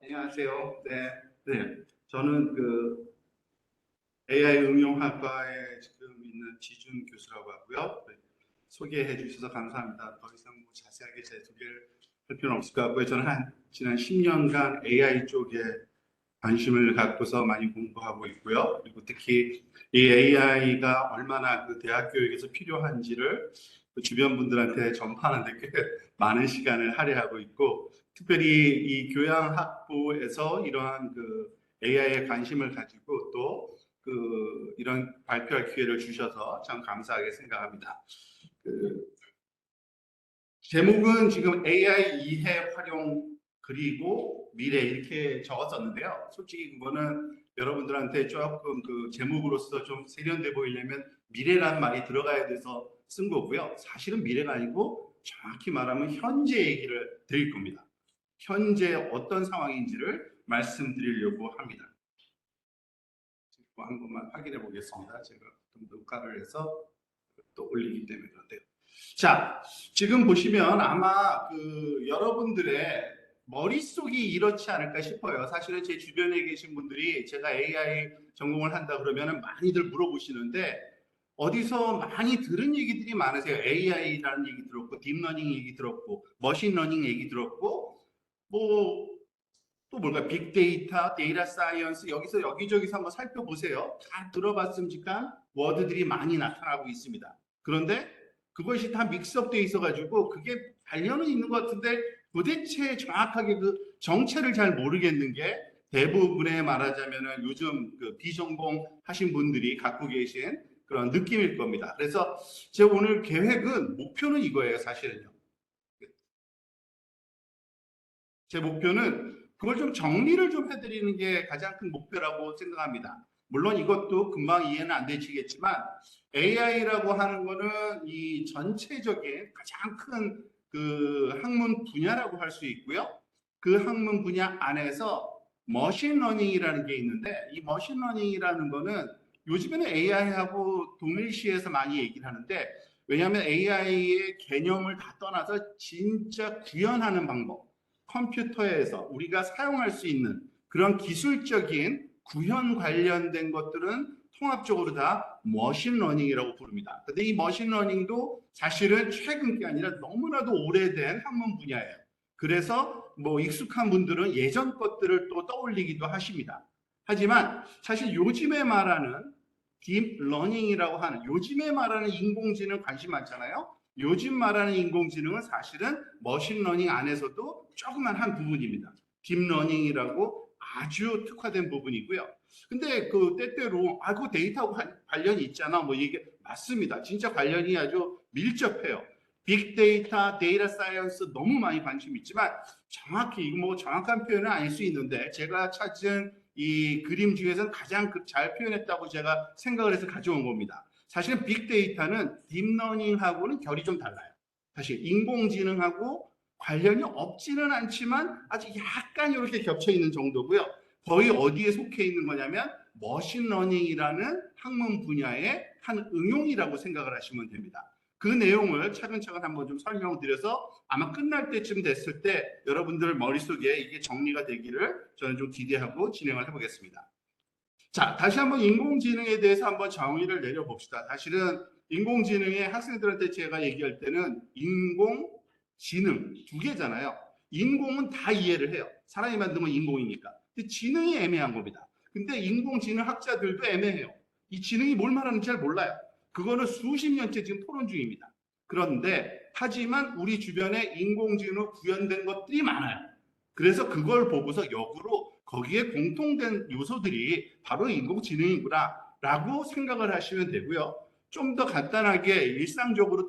안녕하세요. 네. 저는 AI 응용학과에 지금 있는 지준 교수라고 하고요. 네, 소개해 주셔서 감사합니다. 더 이상 뭐 자세하게 제 소개를 할 필요는 없을 것 같고요. 저는 지난 10년간 AI 쪽에 관심을 갖고서 많이 공부하고 있고요. 그리고 특히 이 AI가 얼마나 대학 교육에서 필요한지를 주변 분들한테 전파하는 데 꽤 많은 시간을 할애하고 있고, 특별히 이 교양학부에서 이러한 AI에 관심을 가지고 또 이런 발표할 기회를 주셔서 참 감사하게 생각합니다. 그 제목은 지금 AI 이해 활용 그리고 미래 이렇게 적었었는데요. 솔직히 그거는 여러분들한테 조금 제목으로서 좀 세련돼 보이려면 미래라는 말이 들어가야 돼서 쓴 거고요. 사실은 미래가 아니고 정확히 말하면 현재 얘기를 드릴 겁니다. 현재 어떤 상황인지를 말씀드리려고 합니다. 한 번만 확인해 보겠습니다. 제가 좀 녹화를 해서 또 올리기 때문에 그런데요. 자, 지금 보시면 아마 여러분들의 머릿속이 이렇지 않을까 싶어요. 사실은 제 주변에 계신 분들이 제가 AI 전공을 한다 그러면 많이들 물어보시는데, 어디서 많이 들은 얘기들이 많으세요. AI라는 얘기 들었고, 딥러닝 얘기 들었고, 머신러닝 얘기 들었고, 뭐 또 뭘까? 빅데이터, 데이터 사이언스, 여기서 여기저기서 한번 살펴보세요. 다 들어봤음직한 워드들이 많이 나타나고 있습니다. 그런데 그것이 다 믹스업되어 있어가지고 그게 관련은 있는 것 같은데 도대체 정확하게 정체를 잘 모르겠는 게 대부분의 말하자면은 요즘 비전공 하신 분들이 갖고 계신 그런 느낌일 겁니다. 그래서 제 오늘 계획은, 목표는 이거예요, 사실은요. 제 목표는 그걸 좀 정리를 좀 해드리는 게 가장 큰 목표라고 생각합니다. 물론 이것도 금방 이해는 안 되시겠지만 AI라고 하는 거는 이 전체적인 가장 큰 학문 분야라고 할 수 있고요. 그 학문 분야 안에서 머신러닝이라는 게 있는데, 이 머신러닝이라는 거는 요즘에는 AI하고 동일시해서 많이 얘기를 하는데, 왜냐하면 AI의 개념을 다 떠나서 진짜 구현하는 방법, 컴퓨터에서 우리가 사용할 수 있는 그런 기술적인 구현 관련된 것들은 통합적으로 다 머신러닝이라고 부릅니다. 근데 이 머신러닝도 사실은 최근 게 아니라 너무나도 오래된 학문 분야예요. 그래서 뭐 익숙한 분들은 예전 것들을 또 떠올리기도 하십니다. 하지만 사실 요즘에 말하는 딥러닝이라고 하는, 요즘에 말하는 인공지능 관심 많잖아요. 요즘 말하는 인공지능은 사실은 머신러닝 안에서도 조그만 한 부분입니다. 딥러닝이라고 아주 특화된 부분이고요. 근데 때때로 그 데이터하고 관련이 있잖아, 뭐 이게 맞습니다. 진짜 관련이 아주 밀접해요. 빅데이터, 데이터 사이언스 너무 많이 관심 있지만 정확히 이거 뭐 정확한 표현은 아닐 수 있는데, 제가 찾은 이 그림 중에서는 가장 잘 표현했다고 제가 생각을 해서 가져온 겁니다. 사실은 빅데이터는 딥러닝하고는 결이 좀 달라요. 사실 인공지능하고 관련이 없지는 않지만 아주 약간 이렇게 겹쳐 있는 정도고요. 거의 어디에 속해 있는 거냐면 머신러닝이라는 학문 분야의 한 응용이라고 생각을 하시면 됩니다. 그 내용을 차근차근 한번 좀 설명드려서 아마 끝날 때쯤 됐을 때 여러분들 머릿속에 이게 정리가 되기를 저는 좀 기대하고 진행을 해보겠습니다. 자, 다시 한번 인공지능에 대해서 한번 정의를 내려봅시다. 사실은 인공지능의 학생들한테 제가 얘기할 때는 인공지능 두 개잖아요. 인공은 다 이해를 해요. 사람이 만든 건 인공이니까. 근데 지능이 애매한 겁니다. 근데 인공지능 학자들도 애매해요. 이 지능이 뭘 말하는지 잘 몰라요. 그거는 수십 년째 지금 토론 중입니다. 그런데 하지만 우리 주변에 인공지능으로 구현된 것들이 많아요. 그래서 그걸 보고서 역으로 거기에 공통된 요소들이 바로 인공지능이구나 라고 생각을 하시면 되고요. 좀 더 간단하게 일상적으로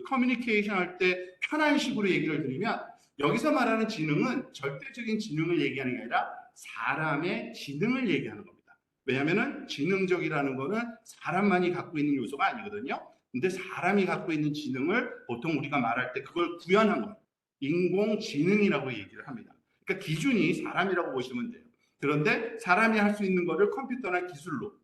커뮤니케이션 할 때 편한 식으로 얘기를 드리면, 여기서 말하는 지능은 절대적인 지능을 얘기하는 게 아니라 사람의 지능을 얘기하는 겁니다. 왜냐하면 지능적이라는 거는 사람만이 갖고 있는 요소가 아니거든요. 근데 사람이 갖고 있는 지능을 보통 우리가 말할 때 그걸 구현한 거, 인공지능이라고 얘기를 합니다. 그러니까 기준이 사람이라고 보시면 돼요. 그런데 사람이 할 수 있는 거를 컴퓨터나 기술로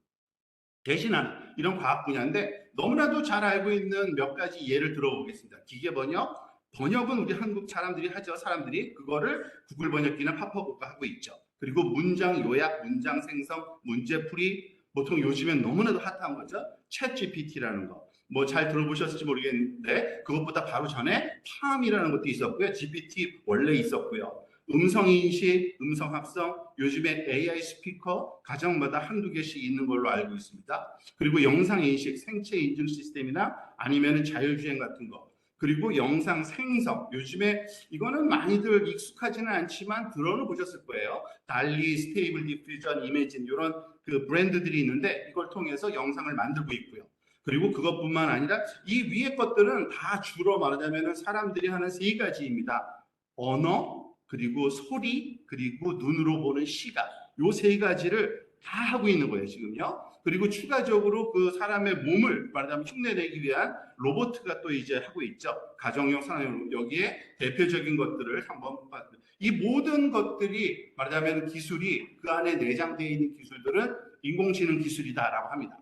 대신하는 이런 과학 분야인데, 너무나도 잘 알고 있는 몇 가지 예를 들어보겠습니다. 기계 번역, 번역은 우리 한국 사람들이 하죠. 사람들이 그거를 구글 번역기나 파파고가 하고 있죠. 그리고 문장 요약, 문장 생성, 문제풀이, 보통 요즘엔 너무나도 핫한 거죠. 챗 GPT라는 거. 뭐 잘 들어보셨을지 모르겠는데 그것보다 바로 전에 팜이라는 것도 있었고요. GPT 원래 있었고요. 음성인식, 음성합성, 요즘에 AI 스피커 가정마다 한두 개씩 있는 걸로 알고 있습니다. 그리고 영상인식, 생체 인증 시스템이나 아니면 자율주행 같은 거. 그리고 영상 생성, 요즘에 이거는 많이들 익숙하지는 않지만 들어는 보셨을 거예요. 달리, 스테이블 디퓨전, 이미진 이런 그 브랜드들이 있는데 이걸 통해서 영상을 만들고 있고요. 그리고 그것뿐만 아니라 이 위에 것들은 다 주로 말하자면 사람들이 하는 세 가지입니다. 언어, 그리고 소리, 그리고 눈으로 보는 시각. 요 세 가지를 다 하고 있는 거예요, 지금요. 그리고 추가적으로 그 사람의 몸을 말하자면 흉내내기 위한 로봇가 또 이제 하고 있죠. 가정용, 산업용. 여기에 대표적인 것들을 한번 봤습니다. 이 모든 것들이 말하자면 기술이 그 안에 내장되어 있는 기술들은 인공지능 기술이다라고 합니다.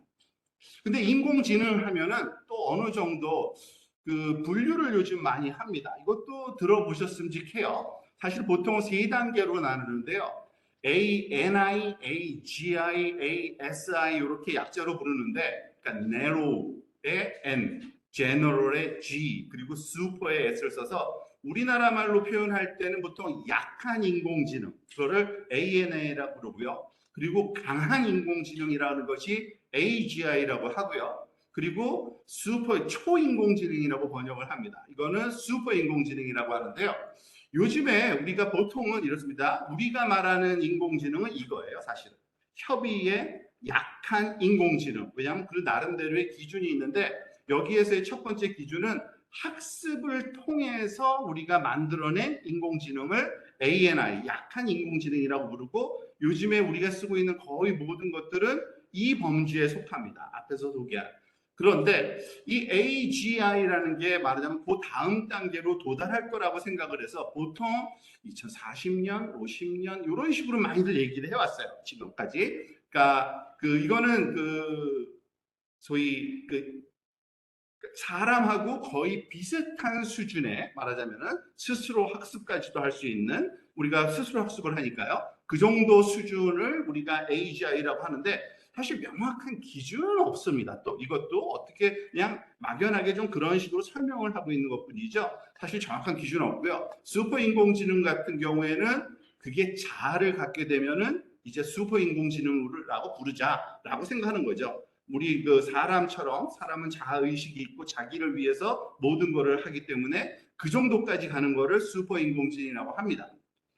근데 인공지능 하면은 또 어느 정도 그 분류를 요즘 많이 합니다. 이것도 들어보셨음직해요. 사실 보통 세 단계로 나누는데요. A, NI, AGI, ASI 이렇게 약자로 부르는데, 그러니까 narrow의 N, general의 G, 그리고 super의 S를 써서 우리나라 말로 표현할 때는 보통 약한 인공지능, 그거를 ANA라고 부르고요. 그리고 강한 인공지능이라는 것이 AGI라고 하고요. 그리고 슈퍼 초인공지능이라고 번역을 합니다. 이거는 슈퍼 인공지능이라고 하는데요. 요즘에 우리가 보통은 이렇습니다. 우리가 말하는 인공지능은 이거예요, 사실은. 협의의 약한 인공지능. 왜냐하면 그 나름대로의 기준이 있는데 여기에서의 첫 번째 기준은 학습을 통해서 우리가 만들어낸 인공지능을 ANI, 약한 인공지능이라고 부르고 요즘에 우리가 쓰고 있는 거의 모든 것들은 이 범주에 속합니다. 앞에서 소개한. 그런데 이 AGI라는 게 말하자면 그 다음 단계로 도달할 거라고 생각을 해서 보통 2040년, 50년 이런 식으로 많이들 얘기를 해왔어요. 지금까지. 그러니까 이거는 소위 사람하고 거의 비슷한 수준의 말하자면은 스스로 학습까지도 할 수 있는 우리가 스스로 학습을 하니까요. 그 정도 수준을 우리가 AGI라고 하는데 사실 명확한 기준은 없습니다. 또 이것도 어떻게 그냥 막연하게 좀 그런 식으로 설명을 하고 있는 것뿐이죠. 사실 정확한 기준은 없고요. 슈퍼 인공지능 같은 경우에는 그게 자아를 갖게 되면은 이제 슈퍼 인공지능이라고 부르자라고 생각하는 거죠. 우리 그 사람처럼 사람은 자아의식이 있고 자기를 위해서 모든 것을 하기 때문에 그 정도까지 가는 거를 슈퍼 인공지능이라고 합니다.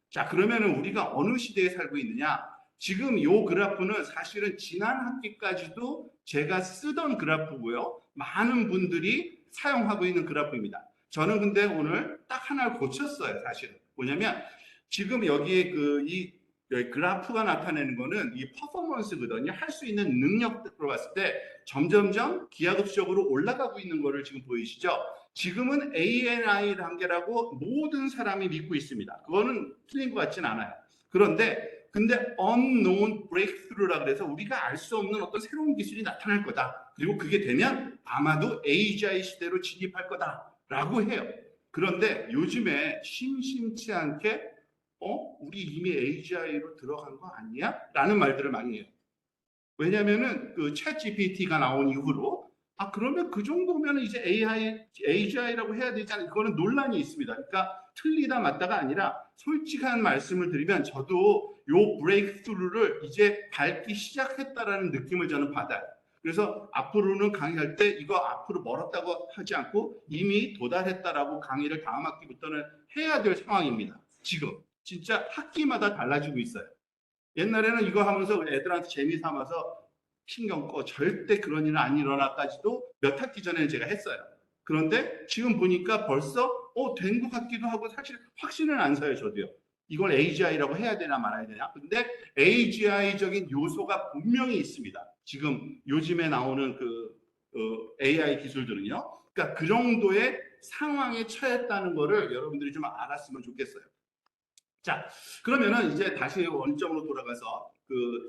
자, 그러면은 우리가 어느 시대에 살고 있느냐? 지금 요 그래프는 사실은 지난 학기까지도 제가 쓰던 그래프고요. 많은 분들이 사용하고 있는 그래프입니다. 저는 근데 오늘 딱 하나를 고쳤어요, 사실은. 뭐냐면 지금 여기에 이 그래프가 나타내는 거는 이 퍼포먼스거든요. 할 수 있는 능력으로 봤을 때 점점점 기하급수적으로 올라가고 있는 거를 지금 보이시죠? 지금은 ANI 단계라고 모든 사람이 믿고 있습니다. 그거는 틀린 것 같진 않아요. 근데 unknown breakthrough라 그래서 우리가 알 수 없는 어떤 새로운 기술이 나타날 거다. 그리고 그게 되면 아마도 AGI 시대로 진입할 거다라고 해요. 그런데 요즘에 심심치 않게 우리 이미 AGI로 들어간 거 아니야? 라는 말들을 많이 해요. 왜냐면은 챗 GPT가 나온 이후로 그러면 그 정도면 이제 AGI라고 해야 되지 않나? 이거는 논란이 있습니다. 그러니까 틀리다 맞다가 아니라 솔직한 말씀을 드리면 저도 요 브레이크스루를 이제 밟기 시작했다라는 느낌을 저는 받아요. 그래서 앞으로는 강의할 때 이거 앞으로 멀었다고 하지 않고 이미 도달했다라고 강의를 다음 학기부터는 해야 될 상황입니다. 지금 진짜 학기마다 달라지고 있어요. 옛날에는 이거 하면서 애들한테 재미 삼아서 신경 꺼 절대 그런 일은 안 일어나까지도 몇 학기 전에는 제가 했어요. 그런데 지금 보니까 벌써 된 것 같기도 하고 사실 확신은 안 서요, 저도요. 이걸 AGI라고 해야 되나 말아야 되나? 근데 AGI적인 요소가 분명히 있습니다. 지금 요즘에 나오는 AI 기술들은요. 그러니까 그 정도의 상황에 처했다는 거를 여러분들이 좀 알았으면 좋겠어요. 자, 그러면은 이제 다시 원점으로 돌아가서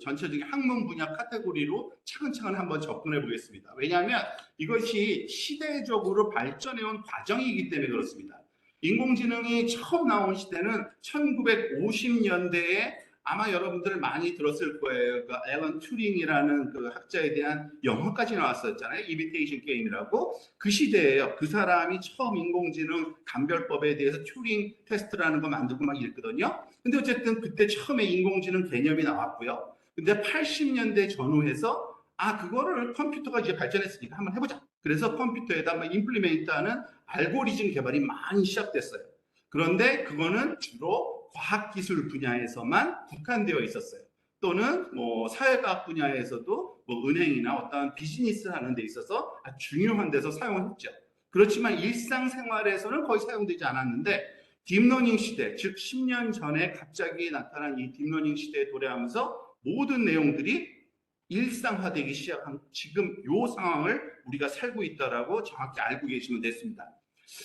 전체적인 학문 분야 카테고리로 차근차근 한번 접근해 보겠습니다. 왜냐하면 이것이 시대적으로 발전해온 과정이기 때문에 그렇습니다. 인공지능이 처음 나온 시대는 1950년대에 아마 여러분들 많이 들었을 거예요. 그 앨런 튜링이라는 그 학자에 대한 영화까지 나왔었잖아요. 이미테이션 게임이라고. 그 시대예요. 그 사람이 처음 인공지능 감별법에 대해서 튜링 테스트라는 거 만들고 막 이랬거든요. 근데 어쨌든 그때 처음에 인공지능 개념이 나왔고요. 근데 80년대 전후해서 그거를 컴퓨터가 이제 발전했으니까 한번 해보자. 그래서 컴퓨터에다 한번 임플리멘트하는 알고리즘 개발이 많이 시작됐어요. 그런데 그거는 주로 과학기술 분야에서만 국한되어 있었어요. 또는 뭐 사회과학 분야에서도 뭐 은행이나 어떤 비즈니스 하는 데 있어서 아주 중요한 데서 사용했죠. 그렇지만 일상생활에서는 거의 사용되지 않았는데 딥러닝 시대, 즉 10년 전에 갑자기 나타난 이 딥러닝 시대에 도래하면서 모든 내용들이 일상화되기 시작한 지금 이 상황을 우리가 살고 있다라고 정확히 알고 계시면 됐습니다.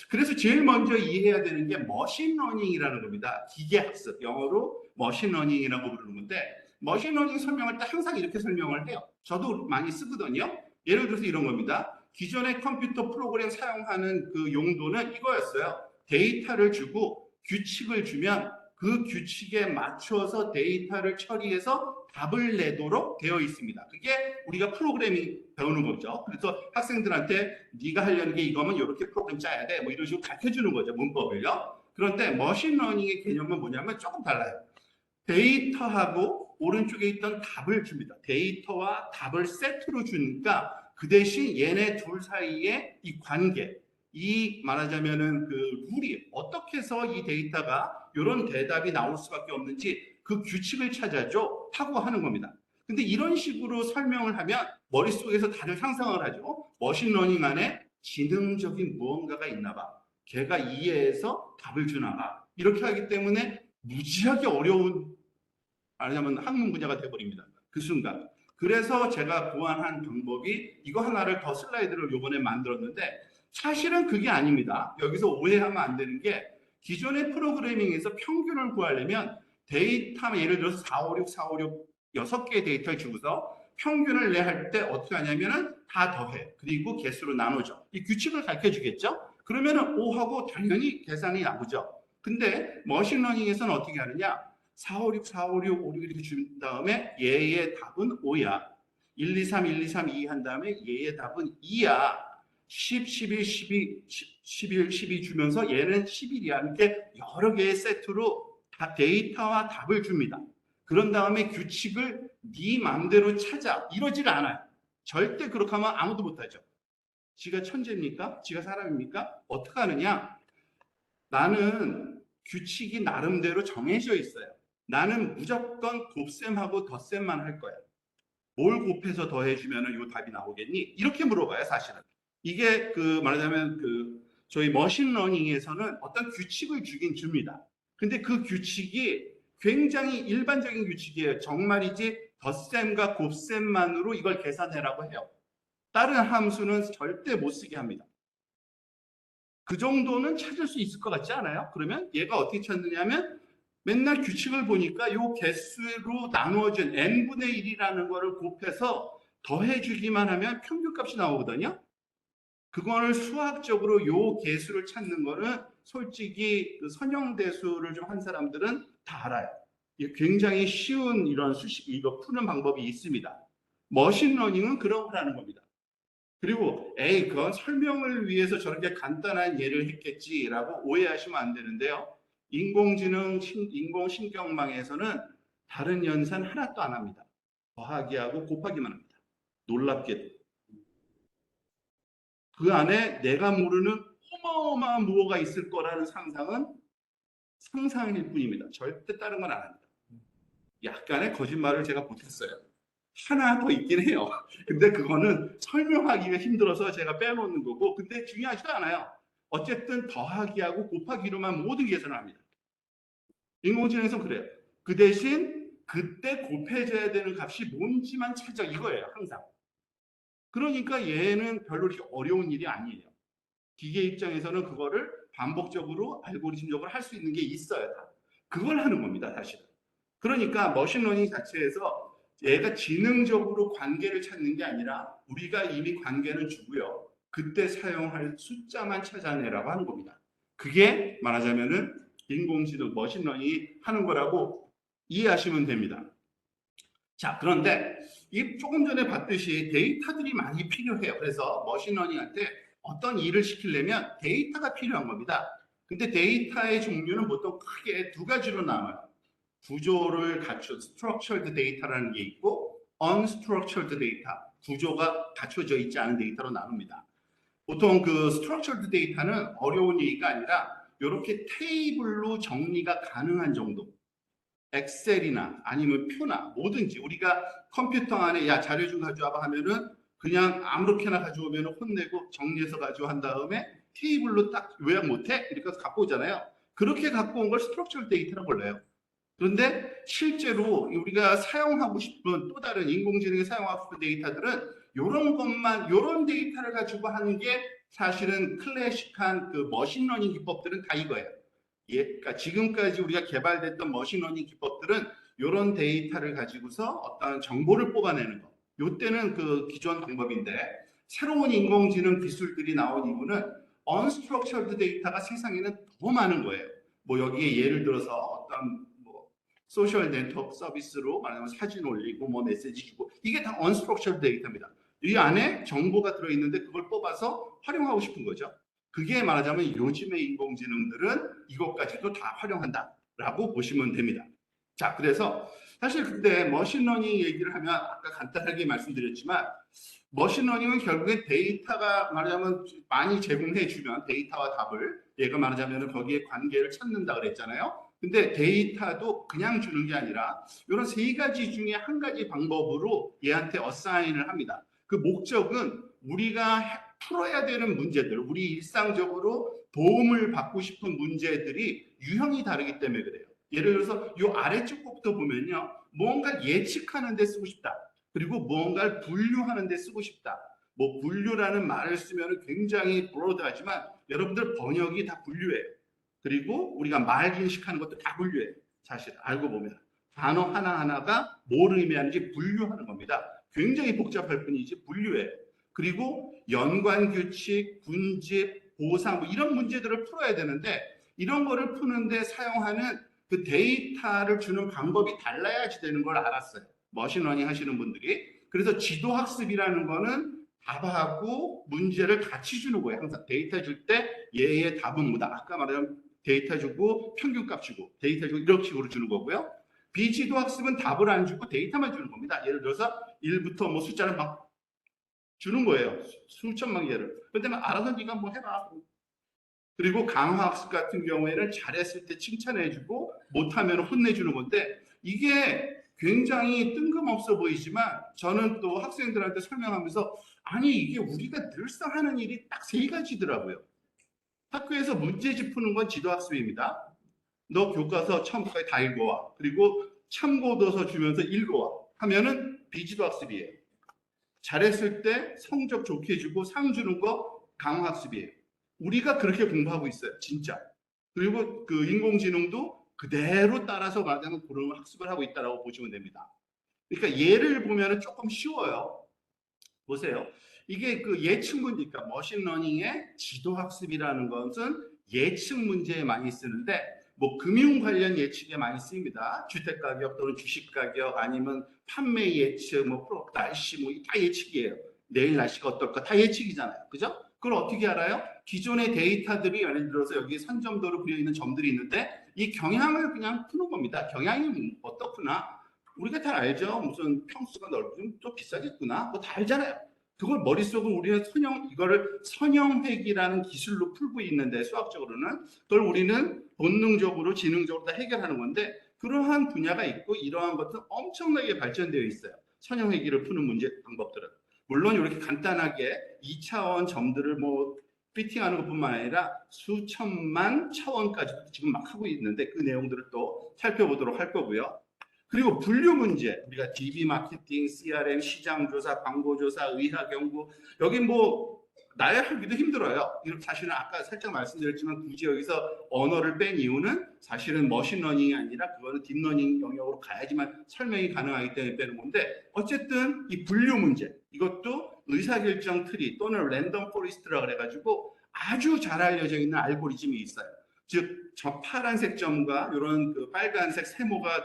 그래서 제일 먼저 이해해야 되는 게 머신러닝이라는 겁니다. 기계학습, 영어로 머신러닝이라고 부르는 건데 머신러닝 설명할 때 항상 이렇게 설명을 해요. 저도 많이 쓰거든요. 예를 들어서 이런 겁니다. 기존의 컴퓨터 프로그램 사용하는 그 용도는 이거였어요. 데이터를 주고 규칙을 주면 그 규칙에 맞춰서 데이터를 처리해서 답을 내도록 되어 있습니다. 그게 우리가 프로그래밍 배우는 거죠. 그래서 학생들한테 네가 하려는 게 이거면 이렇게 프로그램 짜야 돼. 뭐 이런 식으로 가르쳐주는 거죠. 문법을요. 그런데 머신러닝의 개념은 뭐냐면 조금 달라요. 데이터하고 오른쪽에 있던 답을 줍니다. 데이터와 답을 세트로 주니까 그 대신 얘네 둘 사이에 이 관계, 이 말하자면은 그 룰이 어떻게 해서 이 데이터가 이런 대답이 나올 수밖에 없는지 그 규칙을 찾아줘 하고 하는 겁니다. 근데 이런 식으로 설명을 하면 머릿속에서 다들 상상을 하죠. 머신러닝 안에 지능적인 무언가가 있나 봐. 걔가 이해해서 답을 주나 봐. 이렇게 하기 때문에 무지하게 어려운 말하자면 학문 분야가 돼버립니다. 그 순간. 그래서 제가 고안한 방법이 이거 하나를 더 슬라이드를 요번에 만들었는데 사실은 그게 아닙니다. 여기서 오해하면 안 되는 게 기존의 프로그래밍에서 평균을 구하려면 데이터 예를 들어서 456, 456 6개의 데이터를 주고서 평균을 내야 할 때 어떻게 하냐면은 다 더해. 그리고 개수로 나누죠. 이 규칙을 가르쳐 주겠죠? 그러면은 5하고 당연히 계산이 나오죠. 근데 머신러닝에서는 어떻게 하느냐? 456, 456, 56 이렇게 준 다음에 얘의 답은 5야. 1, 2, 3, 1, 2, 3, 2 한 다음에 얘의 답은 2야. 10, 11, 12, 11, 12 주면서 얘는 11이야. 이렇게 여러 개의 세트로 다 데이터와 답을 줍니다. 그런 다음에 규칙을 네 맘대로 찾아. 이러질 않아요. 절대 그렇게 하면 아무도 못하죠. 지가 천재입니까? 지가 사람입니까? 어떻게 하느냐? 나는 규칙이 나름대로 정해져 있어요. 나는 무조건 곱셈하고 덧셈만 할 거야. 뭘 곱해서 더해주면 요 답이 나오겠니? 이렇게 물어봐요, 사실은. 이게 그 말하자면 그 저희 머신러닝에서는 어떤 규칙을 주긴 줍니다. 근데 그 규칙이 굉장히 일반적인 규칙이에요. 정말이지 덧셈과 곱셈만으로 이걸 계산해라고 해요. 다른 함수는 절대 못 쓰게 합니다. 그 정도는 찾을 수 있을 것 같지 않아요? 그러면 얘가 어떻게 찾느냐면 맨날 규칙을 보니까 요 개수로 나누어진 n분의 1이라는 거를 곱해서 더해주기만 하면 평균값이 나오거든요. 그거를 수학적으로 요 개수를 찾는 거는 솔직히 그 선형대수를 좀 한 사람들은 다 알아요. 굉장히 쉬운 이런 수식, 이거 푸는 방법이 있습니다. 머신러닝은 그런 거라는 겁니다. 그리고 에이 그건 설명을 위해서 저렇게 간단한 예를 했겠지라고 오해하시면 안 되는데요. 인공지능, 인공신경망에서는 다른 연산 하나도 안 합니다. 더하기하고 곱하기만 합니다. 놀랍게도. 그 안에 내가 모르는 어마어마한 무엇가 있을 거라는 상상은 상상일 뿐입니다. 절대 다른 건 안 합니다. 약간의 거짓말을 제가 못했어요. 하나 더 있긴 해요. 근데 그거는 설명하기가 힘들어서 제가 빼놓는 거고, 근데 중요하지도 않아요. 어쨌든 더하기하고 곱하기로만 모든 계산을 합니다. 인공지능에서 그래요. 그 대신 그때 곱해져야 되는 값이 뭔지만 찾아 이거예요. 항상. 그러니까 얘는 별로 이렇게 어려운 일이 아니에요. 기계 입장에서는 그거를 반복적으로 알고리즘적으로 할 수 있는 게 있어요. 그걸 하는 겁니다. 사실은. 그러니까 머신러닝 자체에서 얘가 지능적으로 관계를 찾는 게 아니라 우리가 이미 관계는 주고요. 그때 사용할 숫자만 찾아내라고 하는 겁니다. 그게 말하자면은 인공지능 머신러닝이 하는 거라고 이해하시면 됩니다. 자, 그런데 이 조금 전에 봤듯이 데이터들이 많이 필요해요. 그래서 머신러닝한테 어떤 일을 시키려면 데이터가 필요한 겁니다. 근데 데이터의 종류는 보통 크게 두 가지로 나와요. 구조를 갖춘 structured data라는 게 있고 unstructured data, 구조가 갖춰져 있지 않은 데이터로 나눕니다. 보통 그 structured data는 어려운 얘기가 아니라 이렇게 테이블로 정리가 가능한 정도, 엑셀이나 아니면 표나 뭐든지 우리가 컴퓨터 안에 야 자료 좀 가져와봐 하면은 그냥 아무렇게나 가져오면 혼내고 정리해서 가져한 다음에 테이블로 딱 요약 못해? 이렇게 해서 갖고 오잖아요. 그렇게 갖고 온 걸 스트럭처럴 데이터라고 불러요. 그런데 실제로 우리가 사용하고 싶은 또 다른 인공지능에 사용하고 싶은 데이터들은 이런 것만, 이런 데이터를 가지고 하는 게 사실은 클래식한 그 머신러닝 기법들은 다 이거예요. 예, 그러니까 지금까지 우리가 개발됐던 머신러닝 기법들은 이런 데이터를 가지고서 어떤 정보를 뽑아내는 거. 요때는 그 기존 방법인데 새로운 인공지능 기술들이 나온 이유는 unstructured 데이터가 세상에는 더 많은 거예요. 뭐 여기에 예를 들어서 어떤 뭐 소셜 네트워크 서비스로 말하면 사진 올리고 뭐 메시지 주고 이게 다 unstructured 데이터입니다. 이 안에 정보가 들어있는데 그걸 뽑아서 활용하고 싶은 거죠. 그게 말하자면 요즘의 인공지능들은 이것까지도 다 활용한다라고 보시면 됩니다. 자, 그래서 사실 근데 머신러닝 얘기를 하면 아까 간단하게 말씀드렸지만 머신러닝은 결국에 데이터가 말하자면 많이 제공해 주면 데이터와 답을 얘가 말하자면 거기에 관계를 찾는다 그랬잖아요. 근데 데이터도 그냥 주는 게 아니라 이런 세 가지 중에 한 가지 방법으로 얘한테 어사인을 합니다. 그 목적은 우리가 풀어야 되는 문제들, 우리 일상적으로 도움을 받고 싶은 문제들이 유형이 다르기 때문에 그래요. 예를 들어서 이 아래쪽 곡도 보면요. 뭔가 예측하는 데 쓰고 싶다. 그리고 무언가를 분류하는 데 쓰고 싶다. 뭐 분류라는 말을 쓰면 굉장히 브로드하지만 여러분들 번역이 다 분류예요. 그리고 우리가 말 인식하는 것도 다 분류예요. 사실 알고 보면 단어 하나하나가 뭘 의미하는지 분류하는 겁니다. 굉장히 복잡할 뿐이지 분류예요. 그리고 연관 규칙, 분집, 보상 뭐 이런 문제들을 풀어야 되는데 이런 거를 푸는데 사용하는 그 데이터를 주는 방법이 달라야지 되는 걸 알았어요. 머신러닝 하시는 분들이. 그래서 지도학습이라는 거는 답하고 문제를 같이 주는 거예요. 항상 데이터 줄 때 얘의 답은 뭐다. 아까 말한 데이터 주고 평균값 주고 데이터 주고 이런 식으로 주는 거고요. 비지도학습은 답을 안 주고 데이터만 주는 겁니다. 예를 들어서 1부터 뭐 숫자를 막 주는 거예요. 수천만 개를. 근데 막 알아서 네가 뭐 해봐. 그리고 강화학습 같은 경우에는 잘했을 때 칭찬해주고 못하면 혼내주는 건데 이게 굉장히 뜬금없어 보이지만 저는 또 학생들한테 설명하면서 아니 이게 우리가 늘상 하는 일이 딱 세 가지더라고요. 학교에서 문제집 푸는 건 지도학습입니다. 너 교과서 처음부터 다 읽어와. 그리고 참고도서 주면서 읽어와. 하면은 비지도학습이에요. 잘했을 때 성적 좋게 주고 상 주는 거 강화학습이에요. 우리가 그렇게 공부하고 있어요. 진짜. 그리고 그 인공지능도 그대로 따라서 말하자면 그런 학습을 하고 있다고 보시면 됩니다. 그러니까 예를 보면 조금 쉬워요. 보세요. 이게 그 예측 문제니까 머신러닝의 지도학습이라는 것은 예측 문제에 많이 쓰는데 뭐 금융 관련 예측에 많이 쓰입니다. 주택 가격 또는 주식 가격 아니면 판매 예측, 뭐 날씨 뭐 다 예측이에요. 내일 날씨가 어떨까 다 예측이잖아요. 그죠? 그걸 어떻게 알아요? 기존의 데이터들이 예를 들어서 여기 선점도로 그려 있는 점들이 있는데 이 경향을 그냥 푸는 겁니다. 경향이 어떻구나. 우리가 다 알죠. 무슨 평수가 넓으면 좀 비싸겠구나. 뭐 다 알잖아요. 그걸 머릿속으로 우리는 이거를 선형회귀라는 기술로 풀고 있는데 수학적으로는 그걸 우리는 본능적으로 지능적으로 다 해결하는 건데 그러한 분야가 있고 이러한 것은 엄청나게 발전되어 있어요. 선형회귀를 푸는 문제 방법들은. 물론 이렇게 간단하게 2차원 점들을 뭐 피팅하는 것뿐만 아니라 수천만 차원까지도 지금 막 하고 있는데 그 내용들을 또 살펴보도록 할 거고요. 그리고 분류 문제, 우리가 DB 마케팅, CRM, 시장조사, 광고조사, 의학연구 여기 뭐 나열하기도 힘들어요. 사실은 아까 살짝 말씀드렸지만 굳이 여기서 언어를 뺀 이유는 사실은 머신러닝이 아니라 그거는 딥러닝 영역으로 가야지만 설명이 가능하기 때문에 빼는 건데 어쨌든 이 분류 문제 이것도 의사결정 트리 또는 랜덤 포리스트라 그래가지고 아주 잘 알려져 있는 알고리즘이 있어요. 즉, 저 파란색 점과 이런 그 빨간색 세모가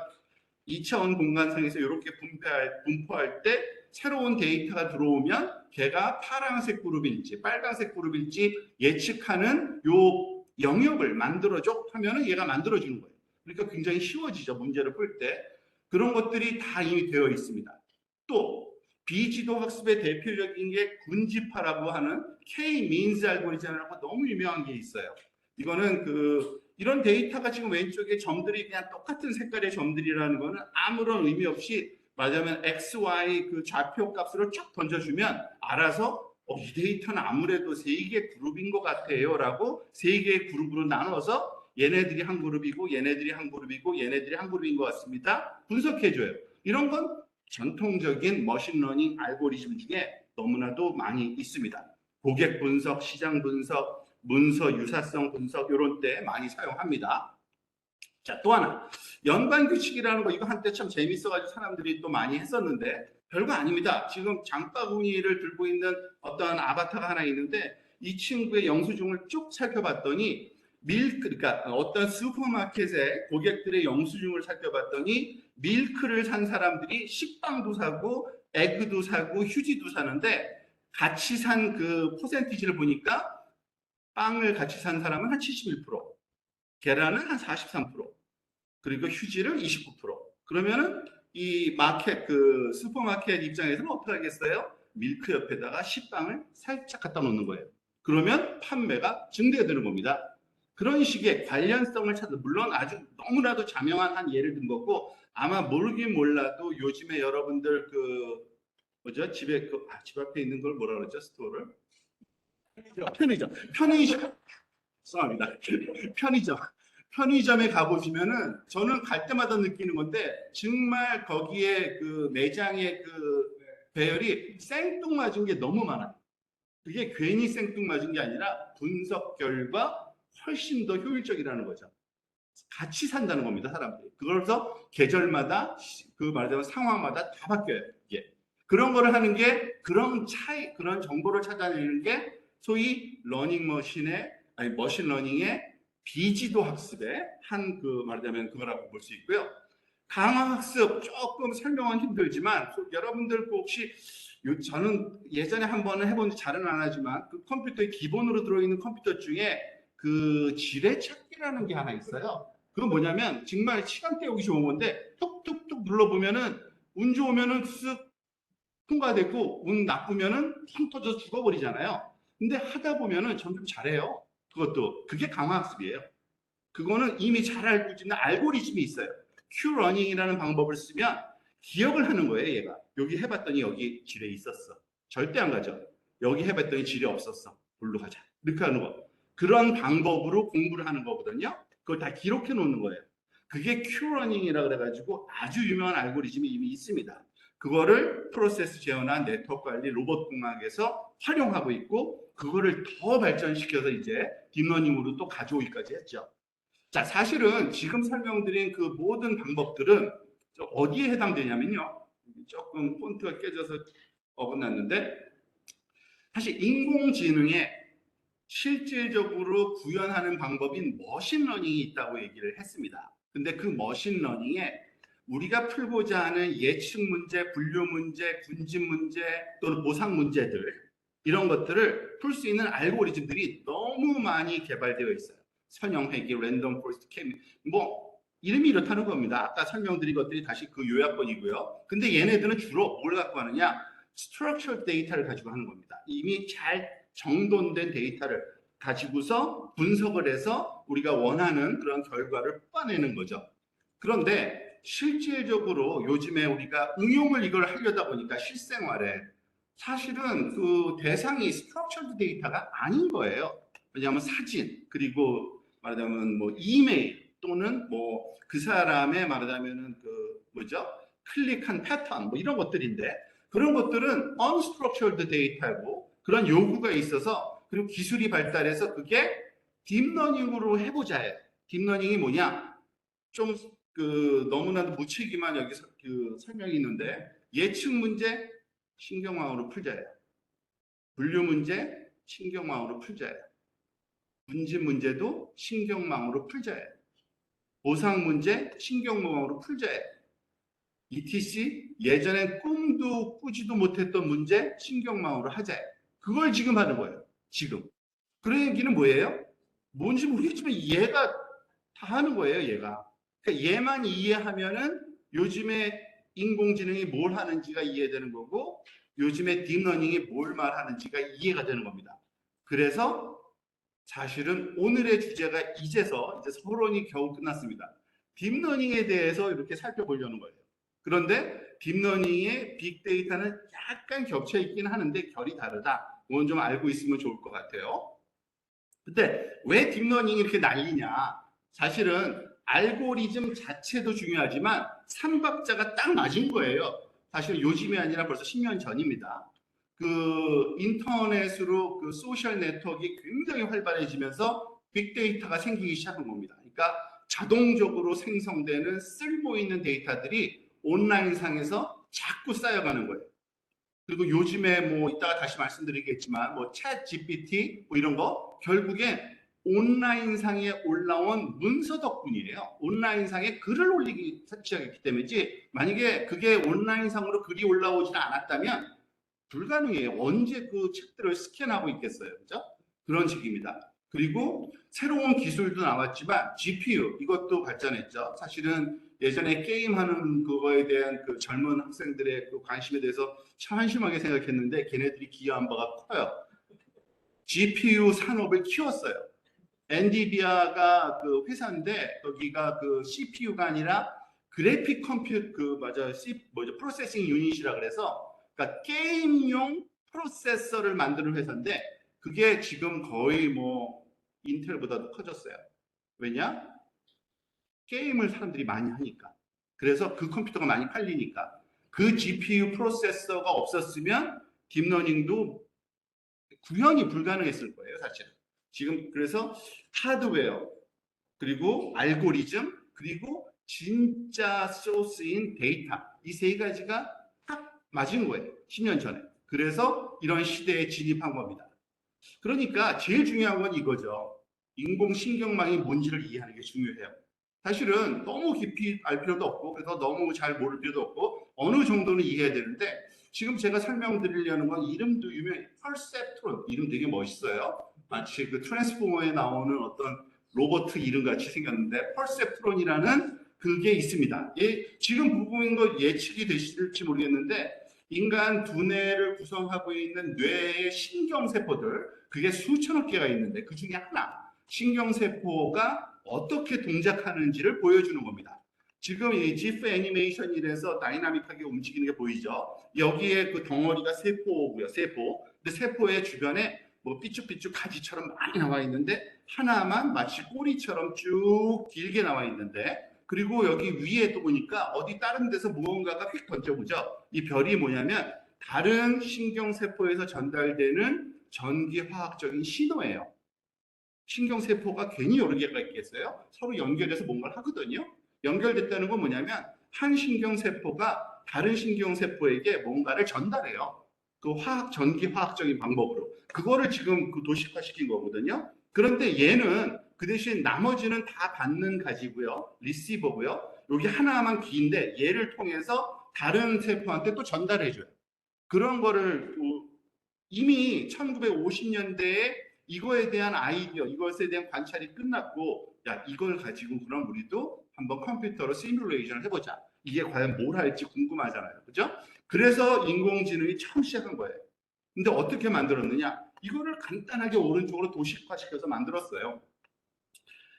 2차원 공간상에서 이렇게 분포할 때 새로운 데이터가 들어오면 걔가 파란색 그룹일지 빨간색 그룹일지 예측하는 요 영역을 만들어줘 하면은 얘가 만들어주는 거예요. 그러니까 굉장히 쉬워지죠. 문제를 풀 때. 그런 것들이 다 이미 되어 있습니다. 또 비지도 학습의 대표적인 게 군지파라고 하는 K-means 알고리즘이라고 너무 유명한 게 있어요. 이거는 이런 데이터가 지금 왼쪽에 점들이 그냥 똑같은 색깔의 점들이라는 거는 아무런 의미 없이 말하자면 X, Y 그 좌표 값으로 쫙 던져주면 알아서 이 데이터는 아무래도 세 개의 그룹인 것 같아요 라고 세 개의 그룹으로 나눠서 얘네들이 한 그룹이고 얘네들이 한 그룹이고 얘네들이 한 그룹인 것 같습니다. 분석해줘요. 이런 건 전통적인 머신러닝 알고리즘 중에 너무나도 많이 있습니다. 고객 분석, 시장 분석, 문서 유사성 분석 이런 때 많이 사용합니다. 자, 또 하나 연관 규칙이라는 거 이거 한때 참 재밌어가지고 사람들이 또 많이 했었는데 별거 아닙니다. 지금 장바구니를 들고 있는 어떤 아바타가 하나 있는데 이 친구의 영수증을 쭉 살펴봤더니 그러니까 어떤 슈퍼마켓의 고객들의 영수증을 살펴봤더니 밀크를 산 사람들이 식빵도 사고 에그도 사고 휴지도 사는데 같이 산 그 퍼센티지를 보니까 빵을 같이 산 사람은 한 71%, 계란은 한 43%, 그리고 휴지를 29%. 그러면은 이 슈퍼마켓 입장에서는 어떻게 하겠어요? 밀크 옆에다가 식빵을 살짝 갖다 놓는 거예요. 그러면 판매가 증대되는 겁니다. 그런 식의 관련성을 찾는, 물론 아주 너무나도 자명한 한 예를 든 거고, 아마 모르긴 몰라도 요즘에 여러분들 집 앞에 있는 걸 뭐라 그러죠? 스토어를? 편의점. 죄송합니다. 편의점. 편의점에 가보시면은 저는 갈 때마다 느끼는 건데 정말 거기에 그 매장의 그 배열이 생뚱맞은 게 너무 많아요. 그게 괜히 생뚱맞은 게 아니라 분석 결과 훨씬 더 효율적이라는 거죠. 같이 산다는 겁니다, 사람들이. 그래서 계절마다 말하자면 상황마다 다 바뀌어요. 이게. 그런 거를 하는 게 그런 정보를 찾아내는 게 소위 머신 러닝의 비지도 학습의 말하자면 그거라고 볼 수 있고요. 강화 학습 조금 설명은 힘들지만 여러분들 혹시 저는 예전에 한 번은 해본 지 잘은 안 하지만 그 컴퓨터에 기본으로 들어있는 컴퓨터 중에 그 지뢰찾기라는 게 하나 있어요. 그건 뭐냐면 정말 시간 때우기 좋은 건데 툭툭툭 눌러보면은 운 좋으면은 쓱 통과되고 운 나쁘면은 팡 터져서 죽어버리잖아요. 근데 하다 보면은 점점 잘해요. 그게 강화학습이에요. 그거는 이미 잘 알고 있는 알고리즘이 있어요. 큐러닝이라는 방법을 쓰면 기억을 하는 거예요. 얘가 여기 해봤더니 여기 지뢰 있었어. 절대 안 가죠. 여기 해봤더니 지뢰 없었어. 볼로 가자. 이렇게 하는 거. 그런 방법으로 공부를 하는 거거든요. 그걸 다 기록해 놓는 거예요. 그게 큐러닝이라 그래가지고 아주 유명한 알고리즘이 이미 있습니다. 그거를 프로세스 재현한 네트워크 관리 로봇 공학에서 활용하고 있고 그거를 더 발전시켜서 이제 딥러닝으로 또 가져오기까지 했죠. 자, 사실은 지금 설명드린 그 모든 방법들은 어디에 해당되냐면요. 조금 폰트가 깨져서 어긋났는데 사실 인공지능에 실질적으로 구현하는 방법인 머신러닝이 있다고 얘기를 했습니다. 근데 그 머신러닝에 우리가 풀고자 하는 예측 문제, 분류 문제, 군집 문제 또는 보상 문제들 이런 것들을 풀 수 있는 알고리즘들이 너무 많이 개발되어 있어요. 선형회귀, 랜덤 포레스트, 이름이 이렇다는 겁니다. 아까 설명드린 것들이 다시 그 요약본이고요. 근데 얘네들은 주로 뭘 갖고 하느냐? 스트럭처 데이터를 가지고 하는 겁니다. 이미 잘 정돈된 데이터를 가지고서 분석을 해서 우리가 원하는 그런 결과를 뽑아내는 거죠. 그런데 실질적으로 요즘에 우리가 응용을 이걸 하려다 보니까 실생활에 사실은 그 대상이 스트럭처드 데이터가 아닌 거예요. 왜냐하면 사진 그리고 말하자면 이메일 또는 그 사람의 말하자면은 클릭한 패턴 이런 것들인데 그런 것들은 unstructured 데이터고 그런 요구가 있어서 그리고 기술이 발달해서 그게 딥러닝으로 해보자예요. 딥러닝이 뭐냐? 좀 너무나도 무책임한 여기서 설명이 있는데 예측 문제 신경망으로 풀자예요. 분류 문제 신경망으로 풀자예요. 문제도 신경망으로 풀자. 보상 문제 신경망으로 풀자. ETC 예전엔 꿈도 꾸지도 못했던 문제 신경망으로 하자. 그걸 지금 하는 거예요. 지금. 그런 얘기는 뭐예요? 뭔지 모르겠지만 얘가 다 하는 거예요. 얘가. 그러니까 얘만 이해하면은 요즘에 인공지능이 뭘 하는지가 이해되는 거고 요즘에 딥러닝이 뭘 말하는지가 이해가 되는 겁니다. 그래서 사실은 오늘의 주제가 이제 서론이 겨우 끝났습니다. 딥러닝에 대해서 이렇게 살펴보려는 거예요. 그런데 딥러닝의 빅데이터는 약간 겹쳐 있긴 하는데 결이 다르다. 그건 좀 알고 있으면 좋을 것 같아요. 근데 왜 딥러닝이 이렇게 난리냐? 사실은 알고리즘 자체도 중요하지만 삼박자가 딱 맞은 거예요. 사실 요즘이 아니라 벌써 10년 전입니다. 그 인터넷으로 그 소셜 네트워크가 굉장히 활발해지면서 빅데이터가 생기기 시작한 겁니다. 그러니까 자동적으로 생성되는 쓸모 있는 데이터들이 온라인상에서 자꾸 쌓여가는 거예요. 그리고 요즘에 뭐 이따가 다시 말씀드리겠지만 뭐 챗 GPT 뭐 이런 거 결국에 온라인상에 올라온 문서 덕분이에요. 온라인상에 글을 올리기 시작했기 때문이지 만약에 그게 온라인상으로 글이 올라오지 않았다면 불가능해요. 언제 그 책들을 스캔하고 있겠어요. 그죠? 그런 식입니다. 그리고 새로운 기술도 나왔지만 GPU 이것도 발전했죠. 사실은 예전에 게임하는 그거에 대한 그 젊은 학생들의 그 관심에 대해서 참 한심하게 생각했는데 걔네들이 기여한 바가 커요. GPU 산업을 키웠어요. 엔비디아가 그 회사인데 거기가 그 CPU가 아니라 그래픽 컴퓨터 그 맞아 프로세싱 유닛이라 그래서 그러니까 게임용 프로세서를 만드는 회사인데 그게 지금 거의 뭐 인텔보다도 커졌어요. 왜냐? 게임을 사람들이 많이 하니까. 그래서 그 컴퓨터가 많이 팔리니까. 그 GPU 프로세서가 없었으면 딥러닝도 구현이 불가능했을 거예요, 사실은. 지금 그래서 하드웨어, 그리고 알고리즘, 그리고 진짜 소스인 데이터. 이 세 가지가 딱 맞은 거예요. 10년 전에. 그래서 이런 시대에 진입한 겁니다. 그러니까 제일 중요한 건 이거죠. 인공신경망이 뭔지를 이해하는 게 중요해요. 사실은 너무 깊이 알 필요도 없고 그래서 너무 잘 모를 필요도 없고 어느 정도는 이해해야 되는데 지금 제가 설명드리려는 건 이름도 유명해. 퍼셉트론. 이름 되게 멋있어요. 마치 그 트랜스포머에 나오는 어떤 로버트 이름 같이 생겼는데 퍼셉트론이라는 그게 있습니다. 지금 부분인 거 예측이 되실지 모르겠는데 인간 두뇌를 구성하고 있는 뇌의 신경세포들 그게 수천억 개가 있는데 그 중에 하나 신경세포가 어떻게 동작하는지를 보여주는 겁니다. 지금 이 GIF 애니메이션이라서 다이나믹하게 움직이는 게 보이죠. 여기에 그 덩어리가 세포고요. 세포. 근데 세포의 주변에 뭐 삐쭉삐쭉 가지처럼 많이 나와 있는데 하나만 마치 꼬리처럼 쭉 길게 나와 있는데 그리고 여기 위에 또 보니까 어디 다른 데서 무언가가 휙 던져보죠. 이 별이 뭐냐면 다른 신경세포에서 전달되는 전기화학적인 신호예요. 신경세포가 괜히 여러 개가 있겠어요? 서로 연결해서 뭔가를 하거든요. 연결됐다는 건 뭐냐면 한 신경세포가 다른 신경세포에게 뭔가를 전달해요. 그 전기화학적인 방법으로. 그거를 지금 그 도식화시킨 거거든요. 그런데 얘는 그 대신 나머지는 다 받는 가지고요. 리시버고요. 여기 하나만 긴데 얘를 통해서 다른 세포한테 또 전달해줘요. 그런 거를 이미 1950년대에 이거에 대한 아이디어, 이것에 대한 관찰이 끝났고, 야, 이걸 가지고 그럼 우리도 한번 컴퓨터로 시뮬레이션을 해보자. 이게 과연 뭘 할지 궁금하잖아요. 그죠? 그래서 인공지능이 처음 시작한 거예요. 근데 어떻게 만들었느냐? 이거를 간단하게 오른쪽으로 도식화시켜서 만들었어요.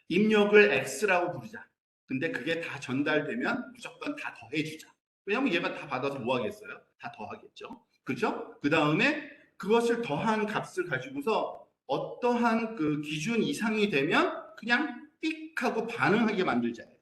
입력을 X라고 부르자. 근데 그게 다 전달되면 무조건 다 더해주자. 왜냐면 얘가 다 받아서 뭐 하겠어요? 다 더하겠죠. 그죠? 그 다음에 그것을 더한 값을 가지고서 어떠한 그 기준 이상이 되면 그냥 삑 하고 반응하게 만들자예요.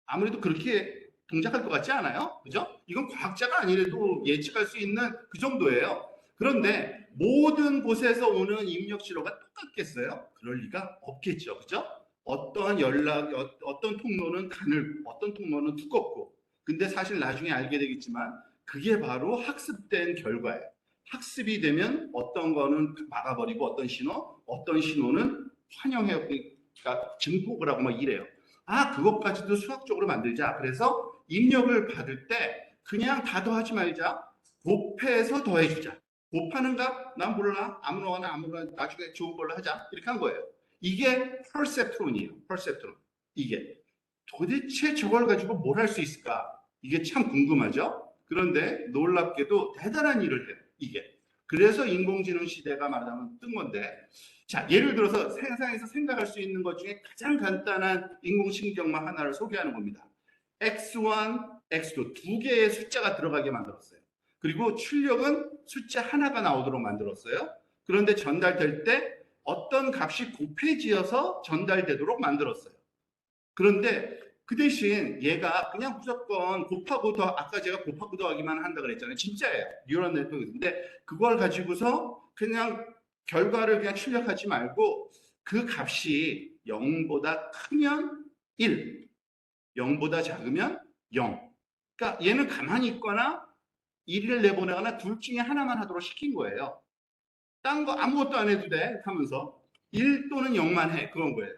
아무래도 그렇게 동작할 것 같지 않아요? 그죠? 이건 과학자가 아니래도 예측할 수 있는 그 정도예요. 그런데 모든 곳에서 오는 입력 신호가 똑같겠어요? 그럴 리가 없겠죠. 그죠? 어떠한 연락, 어떤 통로는 가늘고, 어떤 통로는 두껍고. 근데 사실 나중에 알게 되겠지만 그게 바로 학습된 결과예요. 학습이 되면 어떤 거는 막아버리고 어떤 신호는 환영해, 그러니까 증폭을 하고 막 이래요. 아, 그것까지도 수학적으로 만들자. 그래서 입력을 받을 때 그냥 다 더하지 말자. 곱해서 더해주자. 곱하는 값, 난 몰라. 아무거나 나중에 좋은 걸로 하자. 이렇게 한 거예요. 이게 퍼셉트론이에요. 퍼셉트론. 이게. 도대체 저걸 가지고 뭘 할 수 있을까? 이게 참 궁금하죠? 그런데 놀랍게도 대단한 일을 해요. 이게. 그래서 인공지능 시대가 말하자면 뜬 건데, 자, 예를 들어서 세상에서 생각할 수 있는 것 중에 가장 간단한 인공신경만 하나를 소개하는 겁니다. X1, X2 두 개의 숫자가 들어가게 만들었어요. 그리고 출력은 숫자 하나가 나오도록 만들었어요. 그런데 전달될 때 어떤 값이 곱해지어서 전달되도록 만들었어요. 그런데 그 대신 얘가 그냥 무조건 곱하고 더, 아까 제가 곱하고 더하기만 한다 그랬잖아요. 진짜예요. 뉴런 네트워크인데 그걸 가지고서 그냥 결과를 그냥 출력하지 말고 그 값이 0보다 크면 1, 0보다 작으면 0. 그러니까 얘는 가만히 있거나 1을 내보내거나 둘 중에 하나만 하도록 시킨 거예요. 딴 거 아무것도 안 해도 돼 하면서 1 또는 0만 해. 그런 거예요.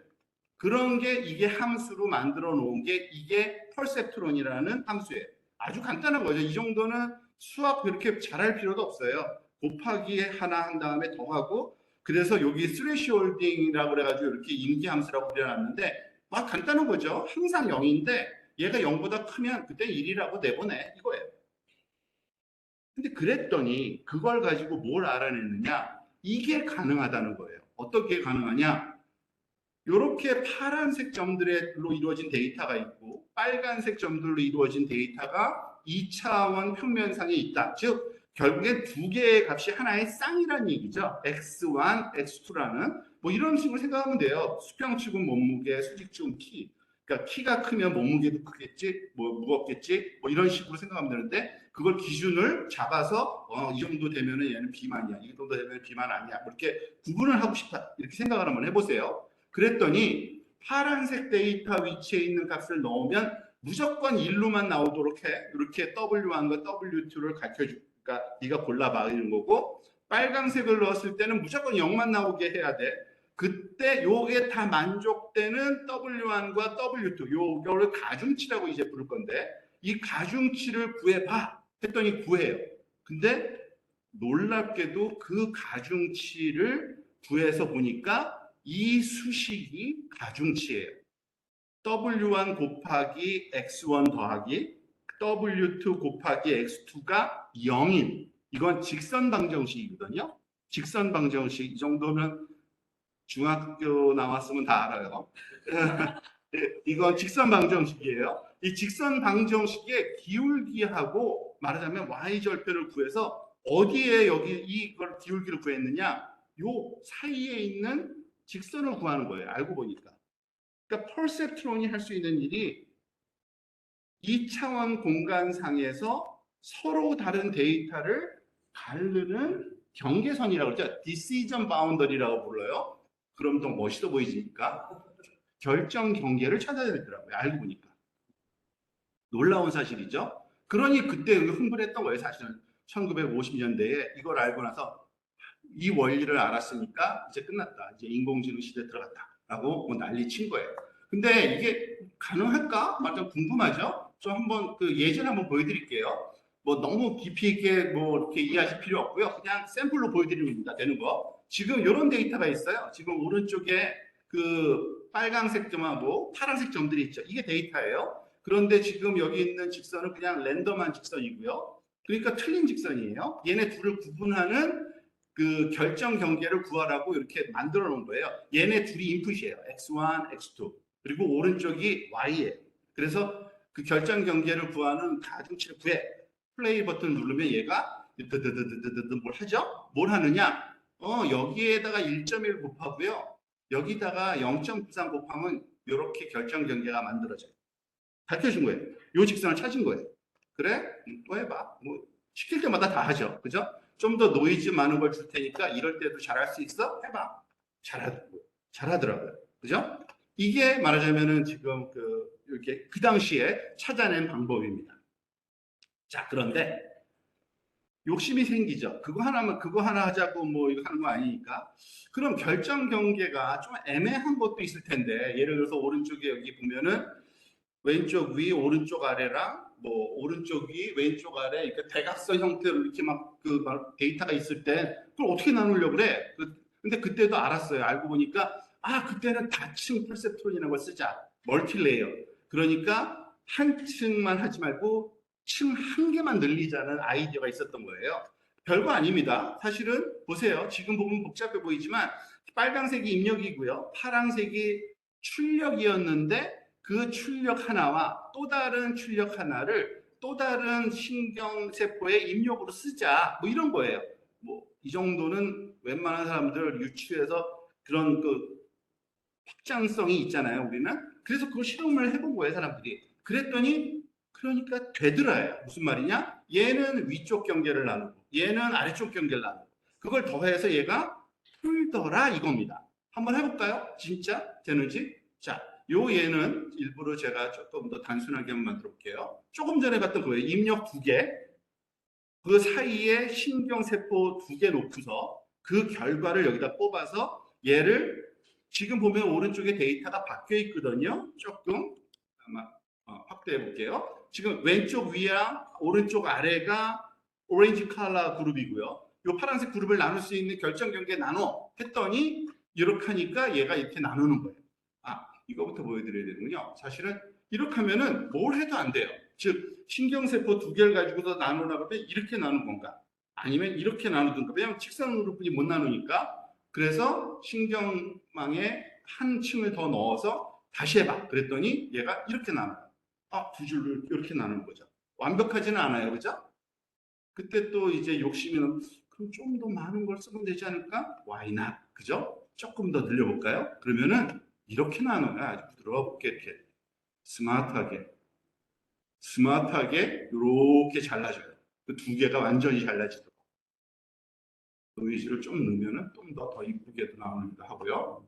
그런 게 이게 함수로 만들어 놓은 게 이게 퍼셉트론이라는 함수예요. 아주 간단한 거죠. 이 정도는 수학 그렇게 잘할 필요도 없어요. 곱하기 하나 한 다음에 더하고 그래서 여기 스레시홀딩이라고 그래가지고 이렇게 인기함수라고 그려놨는데 막 간단한 거죠. 항상 0인데 얘가 0보다 크면 그때 1이라고 내보내 이거예요. 근데 그랬더니 그걸 가지고 뭘 알아냈느냐? 이게 가능하다는 거예요. 어떻게 가능하냐? 이렇게 파란색 점들로 이루어진 데이터가 있고 빨간색 점들로 이루어진 데이터가 2차원 평면상에 있다. 즉 결국엔 두 개의 값이 하나의 쌍이라는 얘기죠. X1, X2라는 뭐 이런 식으로 생각하면 돼요. 수평축은 몸무게, 수직축은 키. 그러니까 키가 크면 몸무게도 크겠지, 뭐 무겁겠지, 뭐 이런 식으로 생각하면 되는데 그걸 기준을 잡아서 이 정도 되면은 얘는 비만이야, 이 정도 되면 비만 아니야, 뭐 이렇게 구분을 하고 싶다 이렇게 생각을 한번 해보세요. 그랬더니 파란색 데이터 위치에 있는 값을 넣으면 무조건 1로만 나오도록 해. 이렇게 W1과 W2를 가르쳐주니까 그러니까 네가 골라봐 이런 거고 빨간색을 넣었을 때는 무조건 0만 나오게 해야 돼. 그때 요게 다 만족되는 W1과 W2 요거를 가중치라고 이제 부를 건데 이 가중치를 구해봐 했더니 구해요. 근데 놀랍게도 그 가중치를 구해서 보니까 이 수식이 가중치예요. W1 곱하기 X1 더하기 W2 곱하기 X2가 0인 이건 직선 방정식이거든요. 직선 방정식 이 정도면 중학교 나왔으면 다 알아요. 이건 직선 방정식이에요. 이 직선 방정식의 기울기하고 말하자면 y절편을 구해서 어디에 여기 이걸 기울기를 구했느냐? 요 사이에 있는 직선을 구하는 거예요. 알고 보니까. 그러니까 퍼셉트론이 할 수 있는 일이 2차원 공간상에서 서로 다른 데이터를 가르는 경계선이라고 그러죠. 디시전 바운더리라고 불러요. 그럼 더 멋있어 보이니까 결정 경계를 찾아야 되더라고요. 알고 보니까. 놀라운 사실이죠. 그러니 그때 흥분했던 거예요. 사실은 1950년대에 이걸 알고 나서 이 원리를 알았으니까 이제 끝났다. 이제 인공지능 시대에 들어갔다라고 뭐 난리 친 거예요. 근데 이게 가능할까? 완전 궁금하죠? 저 한번 그 예전 한번 보여드릴게요. 뭐 너무 깊이 있게 뭐 이렇게 이해하실 필요 없고요. 그냥 샘플로 보여드립니다. 되는 거. 지금 이런 데이터가 있어요. 지금 오른쪽에 그 빨간색 점하고 파란색 점들이 있죠. 이게 데이터예요. 그런데 지금 여기 있는 직선은 그냥 랜덤한 직선이고요. 그러니까 틀린 직선이에요. 얘네 둘을 구분하는 그 결정 경계를 구하라고 이렇게 만들어 놓은 거예요. 얘네 둘이 인풋이에요. X1, X2. 그리고 오른쪽이 Y예요. 그래서 그 결정 경계를 구하는 가중치를 구해. 플레이 버튼 누르면 얘가 뭘 하죠? 뭘 하느냐? 여기에다가 1.1 곱하고요. 여기다가 0.93 곱하면 이렇게 결정 경계가 만들어져요. 밝혀준 거예요. 요 직선을 찾은 거예요. 그래? 또 해봐. 뭐 시킬 때마다 다 하죠. 그죠? 좀 더 노이즈 많은 걸 줄 테니까 이럴 때도 잘할 수 있어? 해봐. 잘하더라고요. 그죠? 이게 말하자면은 지금 이렇게 그 당시에 찾아낸 방법입니다. 자, 그런데 욕심이 생기죠. 그거 하나 하자고 뭐 이거 하는 거 아니니까. 그럼 결정 경계가 좀 애매한 것도 있을 텐데, 예를 들어서 오른쪽에 여기 보면은 왼쪽 위, 오른쪽 아래랑 뭐 오른쪽 위, 왼쪽 아래 이렇게 대각선 형태로 이렇게 막 데이터가 있을 때 그걸 어떻게 나누려고 그래? 근데 그때도 알았어요. 알고 보니까 그때는 다층 퍼셉트론이라는 걸 쓰자. 멀티레이어. 그러니까 한 층만 하지 말고 층 한 개만 늘리자는 아이디어가 있었던 거예요. 별거 아닙니다. 사실은 보세요. 지금 보면 복잡해 보이지만 빨강색이 입력이고요. 파랑색이 출력이었는데 그 출력 하나와 또 다른 출력 하나를 또 다른 신경세포의 입력으로 쓰자. 뭐 이런 거예요. 뭐 이 정도는 웬만한 사람들 유추해서 그런 그 확장성이 있잖아요, 우리는. 그래서 그걸 실험을 해본 거예요, 사람들이. 그랬더니 그러니까 되더라요. 무슨 말이냐? 얘는 위쪽 경계를 나누고 얘는 아래쪽 경계를 나누고 그걸 더해서 얘가 풀더라 이겁니다. 한번 해볼까요? 진짜 되는지? 자, 요 얘는 일부러 제가 조금 더 단순하게 한번 만들어 볼게요. 조금 전에 봤던 거예요. 입력 두 개, 그 사이에 신경세포 두 개 놓고서 그 결과를 여기다 뽑아서 얘를 지금 보면 오른쪽에 데이터가 바뀌어 있거든요. 조금 아마 확대해 볼게요. 지금 왼쪽 위랑 오른쪽 아래가 오렌지 컬러 그룹이고요. 요 파란색 그룹을 나눌 수 있는 결정 경계 나눠 했더니 이렇게 하니까 얘가 이렇게 나누는 거예요. 이거부터 보여드려야 되는군요. 사실은 이렇게 하면은 뭘 해도 안 돼요. 즉 신경세포 두 개를 가지고서 나누라고 하면 이렇게 나눈 건가? 아니면 이렇게 나누든가. 왜냐하면 직선으로 뿐이 못 나누니까. 그래서 신경망에 한 층을 더 넣어서 다시 해봐. 그랬더니 얘가 이렇게 나눠요. 두 줄로 이렇게 나누는 거죠. 완벽하지는 않아요. 그죠? 그때 또 이제 욕심이 나면 그럼 좀 더 많은 걸 쓰면 되지 않을까? Why not? 그죠? 조금 더 늘려볼까요? 그러면은 이렇게 나눠요. 아주 부드럽게 이렇게 스마트하게 이렇게 잘라줘요. 그 두 개가 완전히 잘라지도록. 노이즈를 좀 넣으면은 좀 더 이쁘게도 나오기도 하고요.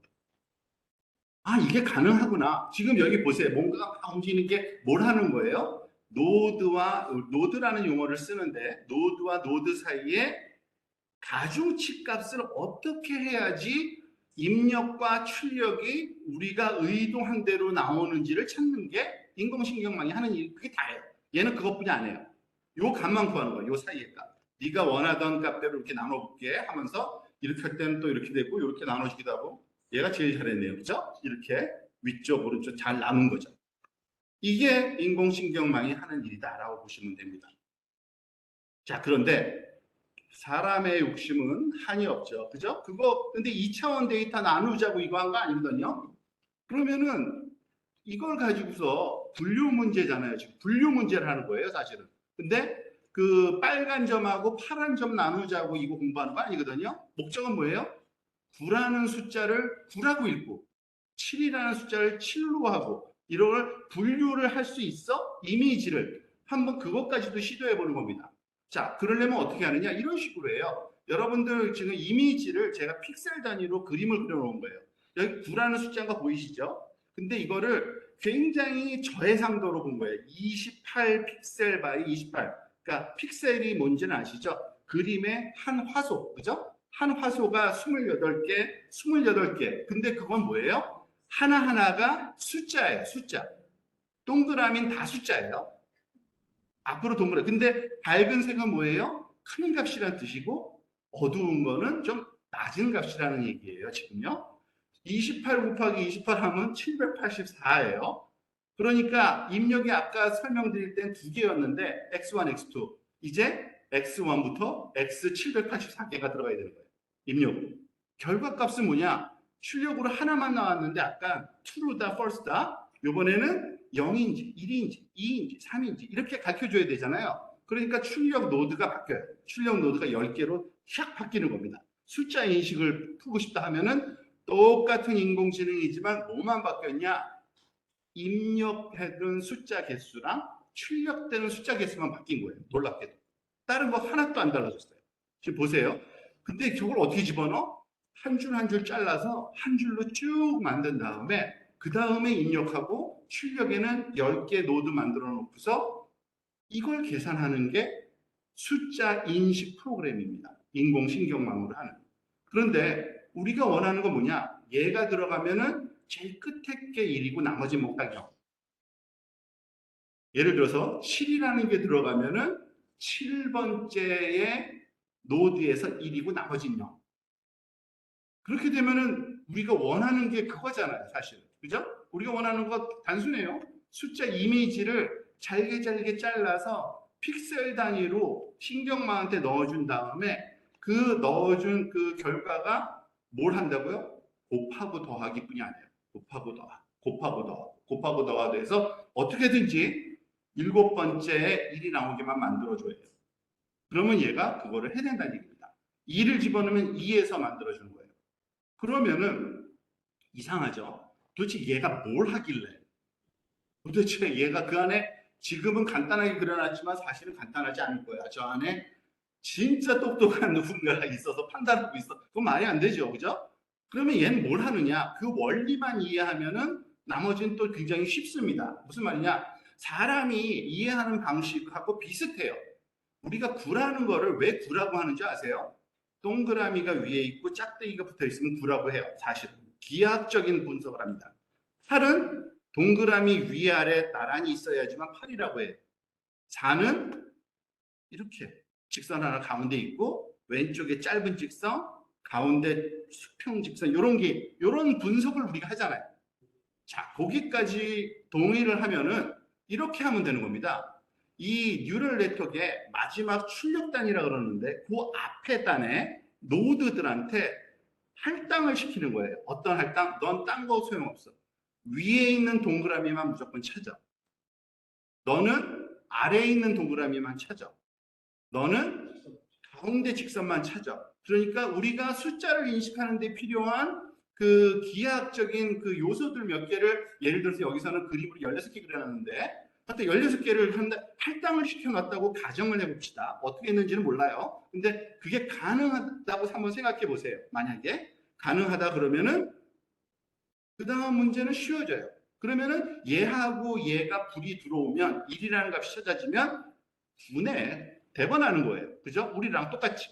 이게 가능하구나. 지금 여기 보세요. 뭔가가 움직이는 게 뭘 하는 거예요? 노드라는 용어를 쓰는데 노드와 노드 사이에 가중치 값을 어떻게 해야지 입력과 출력이 우리가 의도한 대로 나오는지를 찾는 게 인공신경망이 하는 일, 그게 다예요. 얘는 그것뿐이 안 해요. 요 값만 구하는 거예요. 요 사이의 값. 네가 원하던 값대로 이렇게 나눠볼게 하면서 이렇게 할 때는 또 이렇게 되고 이렇게 나눠지기도 하고 얘가 제일 잘했네요. 그죠? 이렇게 위쪽 오른쪽 잘 나눈 거죠. 이게 인공신경망이 하는 일이다라고 보시면 됩니다. 자, 그런데 사람의 욕심은 한이 없죠. 그죠? 근데 2차원 데이터 나누자고 이거 한 거 아니거든요. 그러면은 이걸 가지고서 분류 문제잖아요. 지금 분류 문제를 하는 거예요, 사실은. 근데 그 빨간 점하고 파란 점 나누자고 이거 공부하는 거 아니거든요. 목적은 뭐예요? 9라는 숫자를 9라고 읽고 7이라는 숫자를 7로 하고 이런 걸 분류를 할 수 있어? 이미지를 한번 그것까지도 시도해 보는 겁니다. 자, 그러려면 어떻게 하느냐? 이런 식으로 해요. 여러분들 지금 이미지를 제가 픽셀 단위로 그림을 그려놓은 거예요. 여기 9라는 숫자가 보이시죠? 근데 이거를 굉장히 저해상도로 본 거예요. 28 픽셀 바이 28. 그러니까 픽셀이 뭔지는 아시죠? 그림의 한 화소, 그죠? 한 화소가 28개, 28개. 근데 그건 뭐예요? 하나하나가 숫자예요, 숫자. 동그라미는 다 숫자예요. 앞으로 동그라미. 근데 밝은 색은 뭐예요? 큰 값이라는 뜻이고 어두운 거는 좀 낮은 값이라는 얘기예요, 지금요. 28 곱하기 28 하면 784예요. 그러니까 입력이 아까 설명드릴 땐 두 개였는데 x1, x2. 이제 x1부터 x784개가 들어가야 되는 거예요. 입력으로. 결과값은 뭐냐? 출력으로 하나만 나왔는데 아까 true다, false다. 이번에는 0인지, 1인지, 2인지, 3인지 이렇게 가르쳐줘야 되잖아요. 그러니까 출력 노드가 바뀌어요. 출력 노드가 10개로 샥 바뀌는 겁니다. 숫자 인식을 푸고 싶다 하면은 똑같은 인공지능이지만 뭐만 바뀌었냐? 입력해둔 숫자 개수랑 출력되는 숫자 개수만 바뀐 거예요. 놀랍게도. 다른 거 하나도 안 달라졌어요. 지금 보세요. 근데 저걸 어떻게 집어넣어? 한 줄 한 줄 잘라서 한 줄로 쭉 만든 다음에 그 다음에 입력하고 출력에는 10개 노드 만들어 놓고서 이걸 계산하는 게 숫자 인식 프로그램입니다. 인공신경망으로 하는. 그런데 우리가 원하는 건 뭐냐? 얘가 들어가면은 제일 끝에 게 1이고 나머지 못하게. 예를 들어서 7이라는 게 들어가면은 7번째의 노드에서 1이고 나머지는 0. 그렇게 되면은 우리가 원하는 게 그거잖아요, 사실은. 그죠? 우리가 원하는 거 단순해요. 숫자 이미지를 잘게 잘라서 픽셀 단위로 신경망한테 넣어준 다음에 그 넣어준 그 결과가 뭘 한다고요? 곱하고 더하기 뿐이 아니에요. 곱하고 더하고 돼서 어떻게든지 7번째에 1이 나오게만 만들어줘야 돼요. 그러면 얘가 그거를 해낸다는 얘기입니다. 2를 집어넣으면 2에서 만들어주는 거예요. 그러면은 이상하죠? 도대체 얘가 뭘 하길래? 도대체 얘가 그 안에 지금은 간단하게 그려놨지만 사실은 간단하지 않을 거야. 저 안에 진짜 똑똑한 누군가가 있어서 판단하고 있어. 그건 말이 안 되죠. 그죠? 그러면 얘는 뭘 하느냐? 그 원리만 이해하면은 나머지는 또 굉장히 쉽습니다. 무슨 말이냐? 사람이 이해하는 방식하고 비슷해요. 우리가 구라는 거를 왜 구라고 하는지 아세요? 동그라미가 위에 있고 짝대기가 붙어 있으면 구라고 해요. 사실은. 기하학적인 분석을 합니다. 팔은 동그라미 위아래 나란히 있어야지만 팔이라고 해요. 4는 이렇게 직선 하나 가운데 있고 왼쪽에 짧은 직선, 가운데 수평 직선 이런 분석을 우리가 하잖아요. 자, 거기까지 동의를 하면은 이렇게 하면 되는 겁니다. 이 뉴럴 네트워크의 마지막 출력단이라 그러는데 그 앞에 단에 노드들한테 할당을 시키는 거예요. 어떤 할당? 넌 딴 거 소용없어. 위에 있는 동그라미만 무조건 찾아. 너는 아래에 있는 동그라미만 찾아. 너는 가운데 직선만 찾아. 그러니까 우리가 숫자를 인식하는 데 필요한 그 기하학적인 그 요소들 몇 개를 예를 들어서 여기서는 그림으로 16개 그려놨는데 하여튼 16개를 할당을 시켜놨다고 가정을 해봅시다. 어떻게 했는지는 몰라요. 근데 그게 가능하다고 한번 생각해 보세요. 만약에 가능하다 그러면은 그 다음 문제는 쉬워져요. 그러면은 얘하고 얘가 불이 들어오면 1이라는 값이 찾아지면 분해 대번하는 거예요. 그죠? 우리랑 똑같이.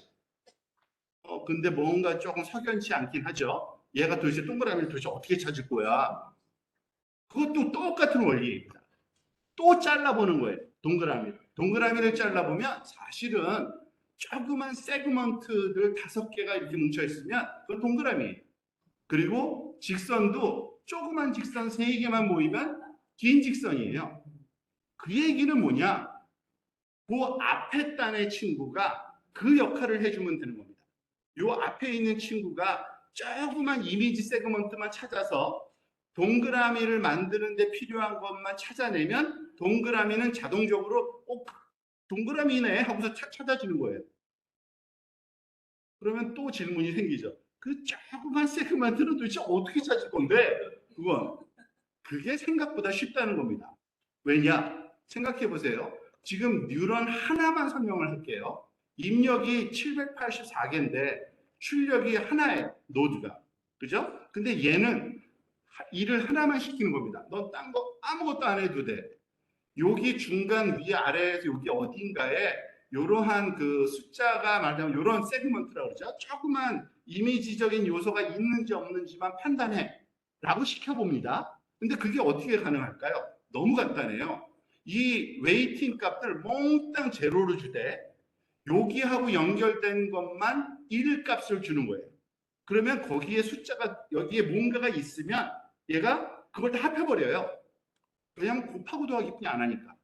근데 뭔가 조금 석연치 않긴 하죠. 얘가 도대체 동그라미를 도대체 어떻게 찾을 거야? 그것도 똑같은 원리입니다. 또 잘라보는 거예요. 동그라미를 잘라보면 사실은 조그만 세그먼트들 5개가 이렇게 뭉쳐있으면 그건 동그라미예요. 그리고 직선도 조그만 직선 3개만 모이면 긴 직선이에요. 그 얘기는 뭐냐? 그 앞에 단의 친구가 그 역할을 해주면 되는 겁니다. 요 앞에 있는 친구가 조그만 이미지 세그먼트만 찾아서 동그라미를 만드는 데 필요한 것만 찾아내면 동그라미는 자동적으로 동그라미네 하고서 찾아지는 거예요. 그러면 또 질문이 생기죠. 그 조그만 세그먼트는 도대체 어떻게 찾을 건데? 그게 생각보다 쉽다는 겁니다. 왜냐? 생각해 보세요. 지금 뉴런 하나만 설명을 할게요. 입력이 784개인데 출력이 하나예요. 노드가. 그죠? 근데 얘는 일을 하나만 시키는 겁니다. 넌 딴 거 아무것도 안 해도 돼. 여기 중간 위아래에서 여기 어딘가에 이러한 그 숫자가 말하자면 이런 세그먼트라고 그러죠. 조그만 이미지적인 요소가 있는지 없는지만 판단해 라고 시켜봅니다. 근데 그게 어떻게 가능할까요? 너무 간단해요. 이 웨이팅 값을 몽땅 제로로 주되 여기하고 연결된 것만 1 값을 주는 거예요. 그러면 거기에 숫자가 여기에 뭔가가 있으면 얘가 그걸 다 합해버려요. 그냥 곱하고 더하기뿐이 안 하니까.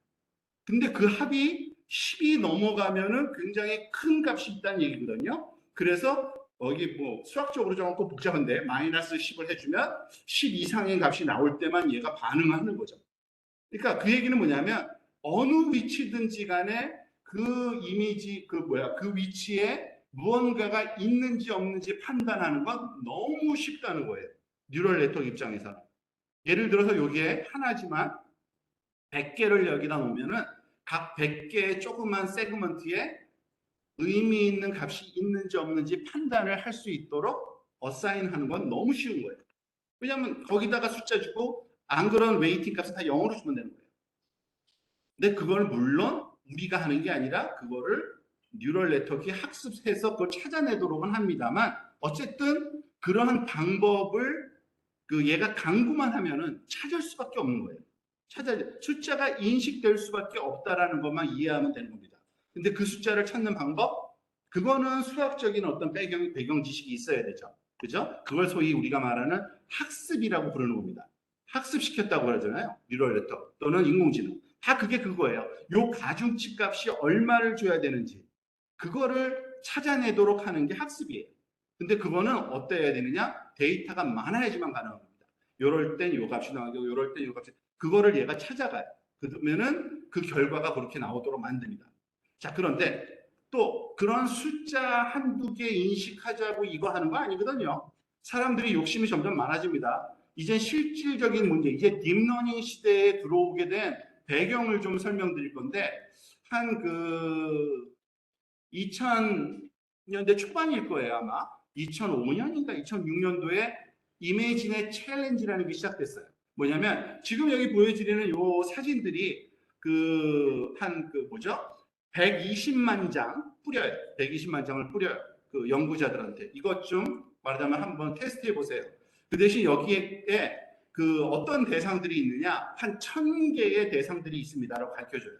근데 그 합이 10이 넘어가면은 굉장히 큰 값이 있다는 얘기거든요. 그래서 여기 뭐 수학적으로 좀 복잡한데 마이너스 10을 해주면 10 이상의 값이 나올 때만 얘가 반응하는 거죠. 그러니까 그 얘기는 뭐냐면 어느 위치든지 간에 그 이미지 그 위치에 무언가가 있는지 없는지 판단하는 건 너무 쉽다는 거예요. 뉴럴 네트워크 입장에서는. 예를 들어서 여기에 하나지만 100개를 여기다 놓으면은 각 100개의 조그만 세그먼트에 의미 있는 값이 있는지 없는지 판단을 할 수 있도록 어사인하는 건 너무 쉬운 거예요. 왜냐하면 거기다가 숫자 주고 안 그런 웨이팅 값은 다 0으로 주면 되는 거예요. 근데 그걸 물론 우리가 하는 게 아니라 그거를 뉴럴 네트워크가 학습해서 그걸 찾아내도록은 합니다만 어쨌든 그러한 방법을 얘가 강구만 하면은 찾을 수밖에 없는 거예요. 숫자가 인식될 수밖에 없다라는 것만 이해하면 되는 겁니다. 근데 그 숫자를 찾는 방법, 그거는 수학적인 어떤 배경 지식이 있어야 되죠. 그죠? 그걸 소위 우리가 말하는 학습이라고 부르는 겁니다. 학습시켰다고 그러잖아요. 뉴럴 네트워크 또는 인공지능. 다 그게 그거예요. 요 가중치 값이 얼마를 줘야 되는지 그거를 찾아내도록 하는 게 학습이에요. 근데 그거는 어때야 되느냐? 데이터가 많아야지만 가능한 겁니다. 요럴 땐 요 값이 나오고 요럴 땐 요 값이 그거를 얘가 찾아가요. 그러면은 그 결과가 그렇게 나오도록 만듭니다. 자, 그런데 또 그런 숫자 한두 개 인식하자고 이거 하는 거 아니거든요. 사람들이 욕심이 점점 많아집니다. 이제 실질적인 문제, 이제 딥러닝 시대에 들어오게 된 배경을 좀 설명드릴 건데 한 2000년대 초반일 거예요, 아마. 2005년인가 2006년도에 이미지넷 챌린지라는 게 시작됐어요. 뭐냐면 지금 여기 보여드리는 요 사진들이 뭐죠? 120만 장 뿌려요. 120만 장을 뿌려요. 그 연구자들한테. 이것 좀 말하자면 한번 테스트해 보세요. 그 대신 여기에 어떤 대상들이 있느냐? 한 1000개의 대상들이 있습니다라고 가르쳐줘요.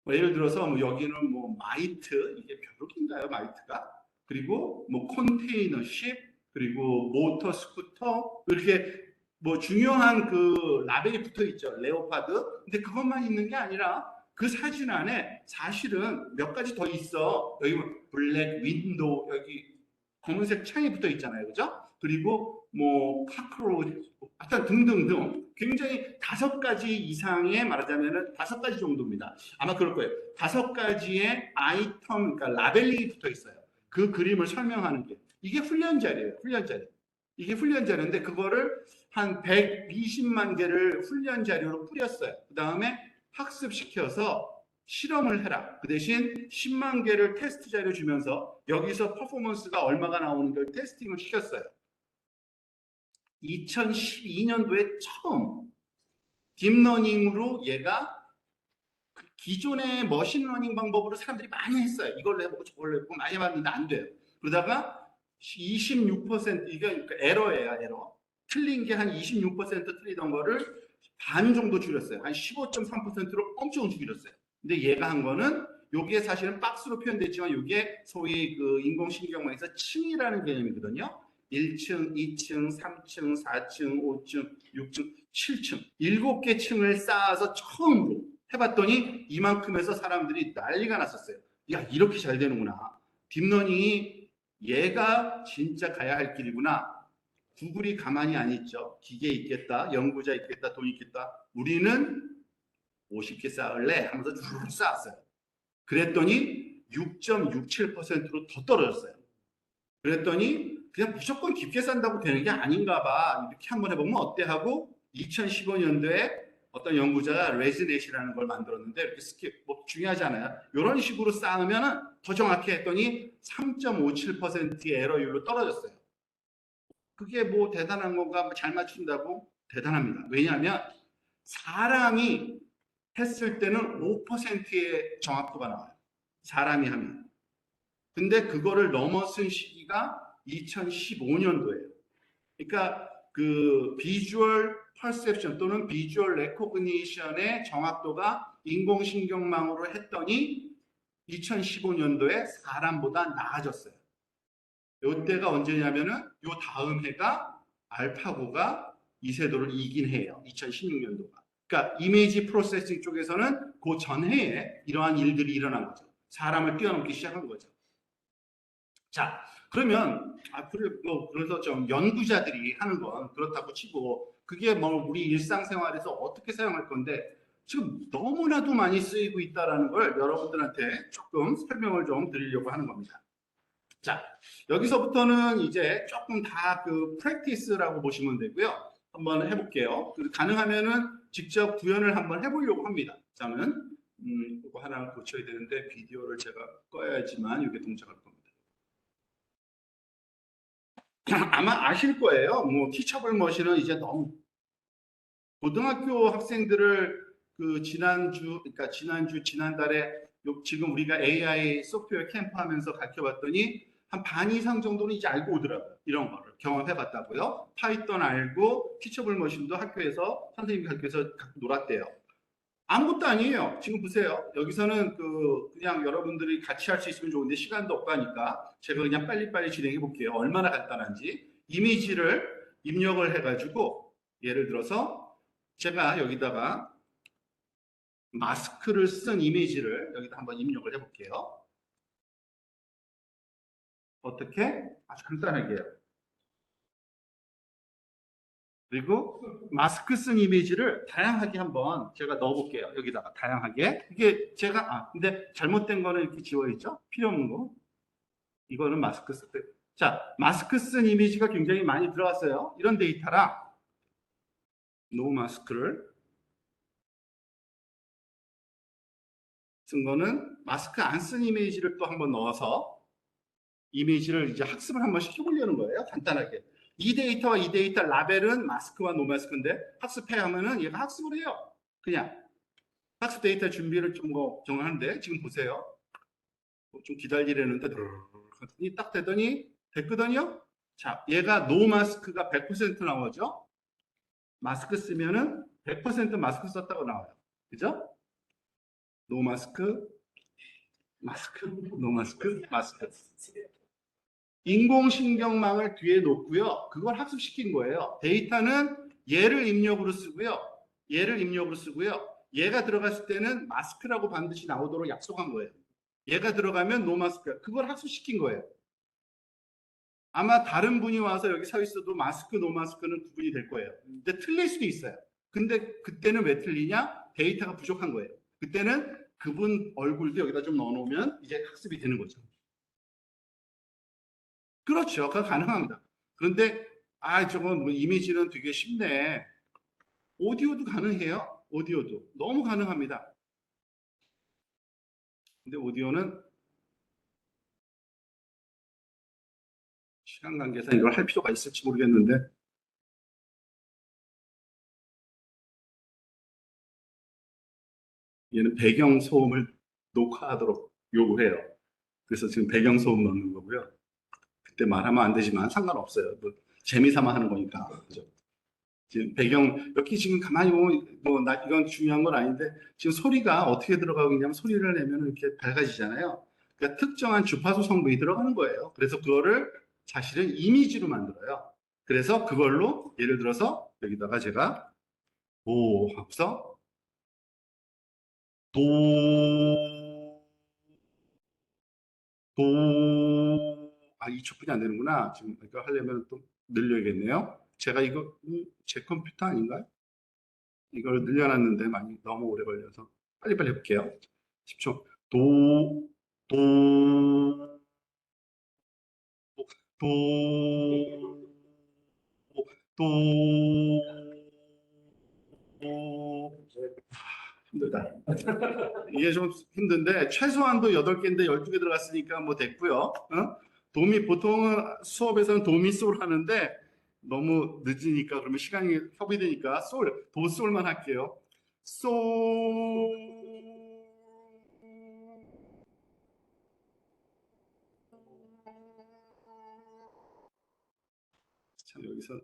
예를 들어서 여기는 마이트, 이게 벼룩인가요, 마이트가? 그리고 컨테이너십, 그리고 모터 스쿠터, 이렇게 중요한 라벨이 붙어 있죠. 레오파드. 근데 그것만 있는 게 아니라 그 사진 안에 사실은 몇 가지 더 있어. 여기 블랙 윈도우, 여기 검은색 창이 붙어 있잖아요. 그죠? 그리고 카크로치, 하여튼 등등등 굉장히 5가지 이상의 말하자면은 5가지 정도입니다. 아마 그럴 거예요. 5가지의 아이템, 그러니까 라벨링이 붙어 있어요. 그 그림을 설명하는 게. 이게 훈련 자료예요. 훈련 자료. 이게 훈련 자료인데 그거를 한 120만 개를 훈련 자료로 뿌렸어요. 그 다음에 학습시켜서 실험을 해라. 그 대신 10만 개를 테스트 자료 주면서 여기서 퍼포먼스가 얼마가 나오는 걸 테스팅을 시켰어요. 2012년도에 처음 딥러닝으로 얘가 기존의 머신러닝 방법으로 사람들이 많이 했어요. 이걸로 해보고 저걸로 해보고 많이 해봤는데 안 돼요. 그러다가 26% 이게 에러예요, 에러. 틀린 게 한 26% 틀리던 거를 반 정도 줄였어요. 한 15.3%로 엄청 줄였어요. 근데 얘가 한 거는 요게 사실은 박스로 표현됐지만 요게 소위 인공신경망에서 층이라는 개념이거든요. 1층, 2층, 3층, 4층, 5층, 6층, 7층 7개 층을 쌓아서 처음으로 해봤더니 이만큼에서 사람들이 난리가 났었어요. 야, 이렇게 잘 되는구나. 딥러닝이 얘가 진짜 가야 할 길이구나. 구글이 가만히 안 있죠. 기계 있겠다, 연구자 있겠다, 돈 있겠다. 우리는 50개 쌓을래 하면서 쭉 쌓았어요. 그랬더니 6.67%로 더 떨어졌어요. 그랬더니 그냥 무조건 깊게 산다고 되는 게 아닌가 봐. 이렇게 한번 해보면 어때 하고 2015년도에 어떤 연구자가 레즈넷이라는 걸 만들었는데 이렇게 중요하지 않아요. 이런 식으로 쌓으면 더 정확히 했더니 3.57%의 에러율로 떨어졌어요. 그게 대단한 건가? 잘 맞춘다고? 대단합니다. 왜냐하면 사람이 했을 때는 5%의 정확도가 나와요. 사람이 하면. 근데 그거를 넘어선 시기가 2015년도예요. 그러니까 비주얼 퍼셉션 또는 비주얼 레코그니션의 정확도가 인공신경망으로 했더니 2015년도에 사람보다 나아졌어요. 이때가 언제냐면은 요 다음 해가 알파고가 이세돌을 이긴 해예요. 2016년도가. 그러니까 이미지 프로세싱 쪽에서는 그 전해에 이러한 일들이 일어난 거죠. 사람을 뛰어넘기 시작한 거죠. 자, 그러면 그래서 좀 연구자들이 하는 건 그렇다고 치고 그게 우리 일상생활에서 어떻게 사용할 건데 지금 너무나도 많이 쓰이고 있다는 걸 여러분들한테 조금 설명을 좀 드리려고 하는 겁니다. 자, 여기서부터는 이제 조금 다 프랙티스라고 보시면 되고요. 한번 해볼게요. 가능하면은 직접 구현을 한번 해보려고 합니다. 저는 이거 하나 고쳐야 되는데 비디오를 제가 꺼야지만 이게 동작할 겁니다. 아마 아실 거예요. 티처블 머신은 이제 너무 고등학교 학생들을 지난달에 지금 우리가 AI 소프트웨어 캠프 하면서 가르쳐봤더니 한 반 이상 정도는 이제 알고 오더라고요. 이런 거를 경험해봤다고요. 파이썬 알고 티처블 머신도 학교에서 선생님이 학교에서 갖고 놀았대요. 아무것도 아니에요. 지금 보세요. 여기서는 그냥 여러분들이 같이 할 수 있으면 좋은데 시간도 없고 하니까 제가 그냥 빨리빨리 진행해 볼게요. 얼마나 간단한지. 이미지를 입력을 해가지고 예를 들어서 제가 여기다가 마스크를 쓴 이미지를 여기다 한번 입력을 해볼게요. 어떻게? 아주 간단하게요. 그리고 마스크 쓴 이미지를 다양하게 한번 제가 넣어볼게요. 여기다가 다양하게. 이게 제가, 근데 잘못된 거는 이렇게 지워있죠? 필요 없는 거. 이거는 마스크 쓸 때. 자, 마스크 쓴 이미지가 굉장히 많이 들어왔어요. 이런 데이터랑 노 마스크를 쓴 거는 마스크 안 쓴 이미지를 또 한번 넣어서 이미지를 이제 학습을 한번 시켜보려는 거예요. 간단하게. 이 데이터와 이 데이터 라벨은 마스크와 노마스크인데 학습해 하면은 얘가 학습을 해요. 그냥 학습 데이터 준비를 좀 정하는데 지금 보세요. 좀 기다리려는데 딱 되더니 됐거든요. 자, 얘가 노마스크가 100% 나오죠. 마스크 쓰면은 100% 마스크 썼다고 나와요. 그죠? 노마스크, 마스크, 노마스크, 마스크. 인공신경망을 뒤에 놓고요. 그걸 학습시킨 거예요. 데이터는 얘를 입력으로 쓰고요. 얘를 입력으로 쓰고요. 얘가 들어갔을 때는 마스크라고 반드시 나오도록 약속한 거예요. 얘가 들어가면 노마스크. 그걸 학습시킨 거예요. 아마 다른 분이 와서 여기 서 있어도 마스크, 노마스크는 구분이 될 거예요. 근데 틀릴 수도 있어요. 근데 그때는 왜 틀리냐? 데이터가 부족한 거예요. 그때는 그분 얼굴도 여기다 좀 넣어놓으면 이제 학습이 되는 거죠. 그렇죠. 그거 가능합니다. 그런데 저건 뭐 이미지는 되게 쉽네. 오디오도 가능해요. 오디오도 너무 가능합니다. 근데 오디오는 시간 관계상 이걸 할 필요가 있을지 모르겠는데 얘는 배경 소음을 녹화하도록 요구해요. 그래서 지금 배경 소음 넣는 거고요. 그때 말하면 안 되지만 상관없어요. 뭐 재미삼아 하는 거니까. 그죠? 지금 배경 여기 지금 가만히 보면 이건 중요한 건 아닌데 지금 소리가 어떻게 들어가고 있냐면 소리를 내면 이렇게 밝아지잖아요. 그러니까 특정한 주파수 성분이 들어가는 거예요. 그래서 그거를 사실은 이미지로 만들어요. 그래서 그걸로 예를 들어서 여기다가 제가 도 하고서 도, 이 촉분이 안 되는구나. 지금 이거 하려면 또 늘려야겠네요. 제가 이거 제 컴퓨터 아닌가요? 이걸 늘려놨는데 많이 너무 오래 걸려서 빨리빨리 해볼게요. 10초. 도, 도, 도, 도, 힘들다. 이게 좀 힘든데 최소한도 8개인데 12개 들어갔으니까 뭐 됐고요. 도미 보통은 수업에서는 도미솔 하는데 너무 늦으니까 그러면 시간이 허비되니까 도솔만 할게요. 솔. 참 여기서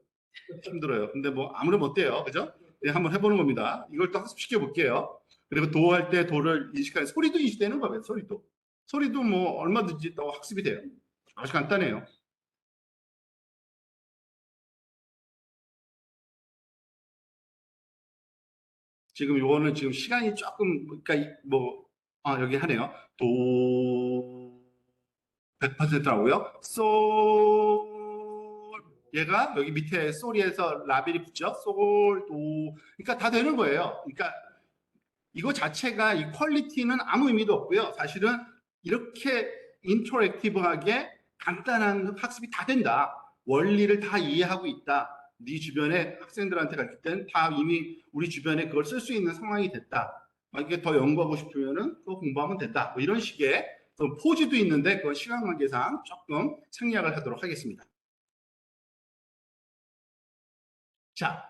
힘들어요. 근데 뭐 아무래도 못돼요. 그죠? 네, 한번 해보는 겁니다. 이걸 또 학습시켜 볼게요. 그리고 도할 때 도를 인식하는 소리도 인식되는 거예요. 소리도 뭐 얼마든지 또 학습이 돼요. 아주 간단해요. 지금 요거는 지금 시간이 조금 그러니까 여기 하네요. 도 100%라고요. 솔 얘가 여기 밑에 솔에서 라벨이 붙죠. 솔 도 그러니까 다 되는 거예요. 그러니까 이거 자체가 이 퀄리티는 아무 의미도 없고요. 사실은 이렇게 인터랙티브하게 간단한 학습이 다 된다. 원리를 다 이해하고 있다. 네 주변에 학생들한테 가르칠 때는 다 이미 우리 주변에 그걸 쓸 수 있는 상황이 됐다. 이게 더 연구하고 싶으면은 그거 공부하면 된다. 뭐 이런 식의 포즈도 있는데 그건 시간 관계상 조금 생략을 하도록 하겠습니다. 자,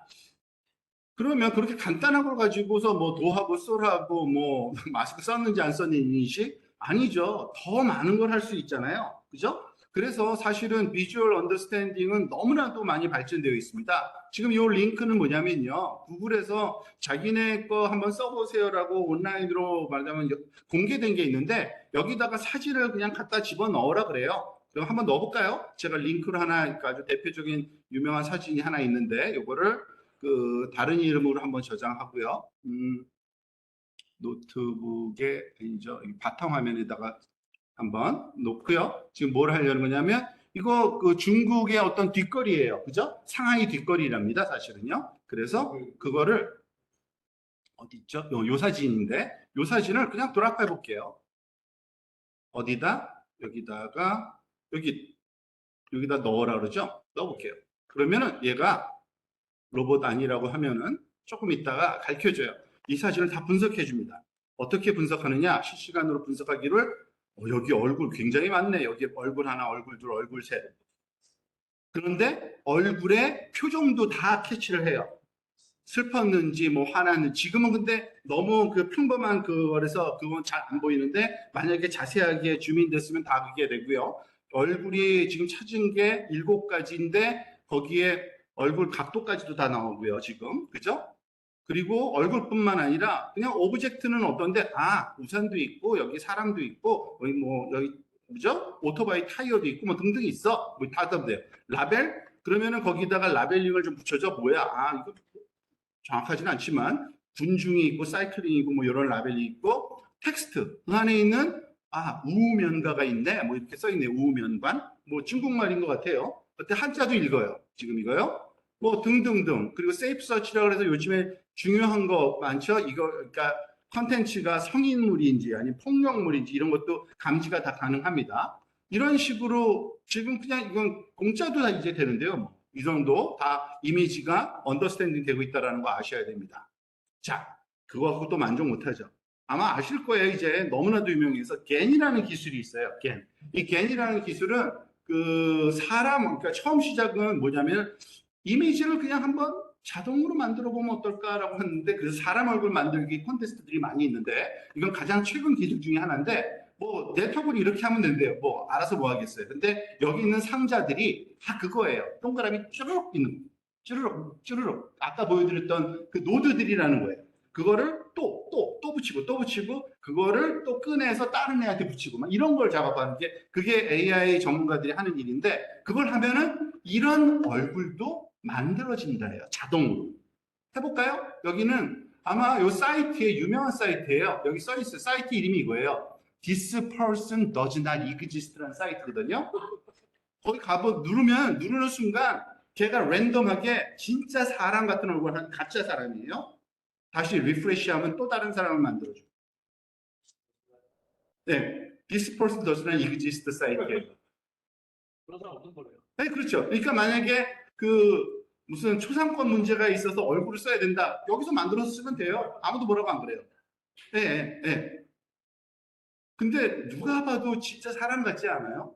그러면 그렇게 간단한 걸 가지고서 뭐 도하고 쏠하고 뭐 마스크 썼는지 안 썼는지 아니죠. 더 많은 걸 할 수 있잖아요. 그죠? 그래서 사실은 비주얼 언더스탠딩은 너무나도 많이 발전되어 있습니다. 지금 이 링크는 뭐냐면요. 구글에서 자기네 거 한번 써보세요라고 온라인으로 말하자면 공개된 게 있는데 여기다가 사진을 그냥 갖다 집어넣으라 그래요. 그럼 한번 넣어볼까요? 제가 링크를 하나, 그러니까 아주 대표적인 유명한 사진이 하나 있는데 요거를 그 다른 이름으로 한번 저장하고요. 노트북에 이제 바탕 화면에다가 한번 놓고요. 지금 뭘 하려는 거냐면 이거 그 중국의 어떤 뒷거리예요. 그죠? 상하이 뒷거리랍니다. 사실은요. 그래서 그거를 어디 있죠? 요 사진인데 요 사진을 그냥 드랍해 볼게요. 어디다? 여기다가 여기다 넣으라 그러죠? 넣어볼게요. 그러면은 얘가 로봇 아니라고 하면은 조금 있다가 가르쳐줘요. 이 사진을 다 분석해 줍니다. 어떻게 분석하느냐? 실시간으로 분석하기를 여기 얼굴 굉장히 많네. 여기 얼굴 하나, 얼굴 둘, 얼굴 셋. 그런데 얼굴의 표정도 다 캐치를 해요. 슬펐는지 뭐 화났는지. 지금은 근데 너무 그 평범한 그거라서 그건 잘 안 보이는데 만약에 자세하게 줌인됐으면 다 그게 되고요. 얼굴이 지금 찾은 게 7가지인데 거기에 얼굴 각도까지도 다 나오고요. 지금 그죠? 그리고 얼굴뿐만 아니라 그냥 오브젝트는 어떤데 우산도 있고 여기 사람도 있고 여기 뭐 여기 그죠? 오토바이 타이어도 있고 뭐 등등 있어. 뭐 다 돼요. 라벨 그러면은 거기다가 라벨링을 좀 붙여줘. 뭐야? 이거 정확하지는 않지만 군중이 있고 사이클링이고 뭐 이런 라벨이 있고 텍스트 그 안에 있는 우면가가 있네 뭐 이렇게 써 있네. 우면관 뭐 중국말인 것 같아요. 그때 한자도 읽어요. 지금 이거요. 뭐 등등등. 그리고 세이프 서치라 그래서 요즘에 중요한 거 많죠. 이거 그러니까 컨텐츠가 성인물인지 아니면 폭력물인지 이런 것도 감지가 다 가능합니다. 이런 식으로 지금 그냥 이건 공짜도 다 이제 되는데요. 이 정도 다 이미지가 언더스탠딩 되고 있다는 거 아셔야 됩니다. 자, 그거 갖고 또 만족 못하죠. 아마 아실 거예요. 이제 너무나도 유명해서 겐이라는 기술이 있어요. 겐. 이 겐이라는 기술은 그 사람, 그러니까 처음 시작은 뭐냐면 이미지를 그냥 한번 자동으로 만들어 보면 어떨까라고 했는데 그래서 사람 얼굴 만들기 콘테스트들이 많이 있는데 이건 가장 최근 기술 중에 하나인데 뭐 네트워크를 이렇게 하면 된대요. 뭐 알아서 뭐 하겠어요. 근데 여기 있는 상자들이 다 그거예요. 동그라미 쭈르륵 있는 쭈르륵 쭈르륵 아까 보여드렸던 그 노드들이라는 거예요. 그거를 또 붙이고 그거를 또 꺼내서 다른 애한테 붙이고 막 이런 걸 작업하는 게 그게 AI 전문가들이 하는 일인데 그걸 하면은 이런 얼굴도 만들어진다예요. 자동으로. 해볼까요? 여기는 아마 이 사이트의 유명한 사이트예요. 여기 써 있어요. 사이트 이름이 이거예요. This person does not exist라는 사이트거든요. 거기 가보 누르는 순간 걔가 랜덤하게 진짜 사람 같은 얼굴 한 가짜 사람이에요. 다시 리프레시하면 또 다른 사람을 만들어줘. 네, This person does not exist 사이트예요. 그런 사람 없는 거예요. 네, 그렇죠. 그러니까 만약에 그 무슨 초상권 문제가 있어서 얼굴을 써야 된다. 여기서 만들어서 쓰면 돼요. 아무도 뭐라고 안 그래요. 네, 네. 근데 누가 봐도 진짜 사람 같지 않아요?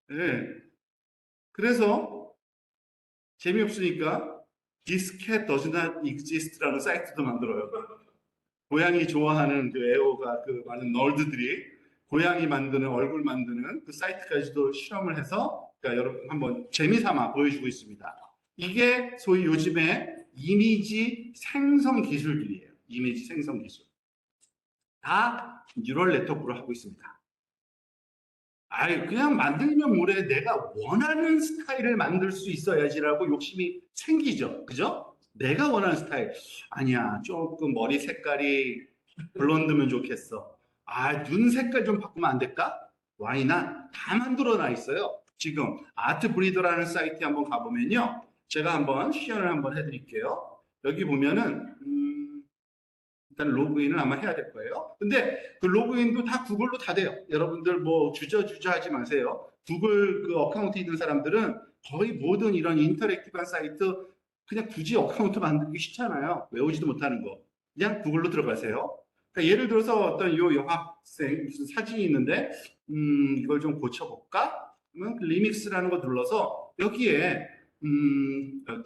네. 그래서 재미없으니까 This cat does not exist라는 사이트도 만들어요. 고양이 좋아하는 그 애호가 그 많은 널드들이 고양이 만드는 얼굴 만드는 그 사이트까지도 실험을 해서 그러니까 여러분 한번 재미삼아 보여주고 있습니다. 이게 소위 요즘에 이미지 생성 기술들이에요. 이미지 생성 기술. 다 뉴럴 네트워크로 하고 있습니다. 그냥 만들면 뭐래 내가 원하는 스타일을 만들 수 있어야지라고 욕심이 생기죠. 그죠? 내가 원하는 스타일. 아니야. 조금 머리 색깔이 블론드면 좋겠어. 눈 색깔 좀 바꾸면 안 될까? 와이나 다 만들어 놔 있어요. 지금 아트 브리더라는 사이트에 한번 가보면요. 제가 한번 시연을 한번 해드릴게요. 여기 보면은 일단 로그인을 아마 해야 될 거예요. 근데 그 로그인도 다 구글로 다 돼요. 여러분들 뭐 주저주저 하지 마세요. 구글 그 어카운트 있는 사람들은 거의 모든 이런 인터랙티브한 사이트 그냥 굳이 어카운트 만들기 싫잖아요. 외우지도 못하는 거. 그냥 구글로 들어가세요. 그러니까 예를 들어서 어떤 요 여학생 무슨 사진이 있는데 이걸 좀 고쳐볼까? 그러면 그 리믹스라는 거 눌러서 여기에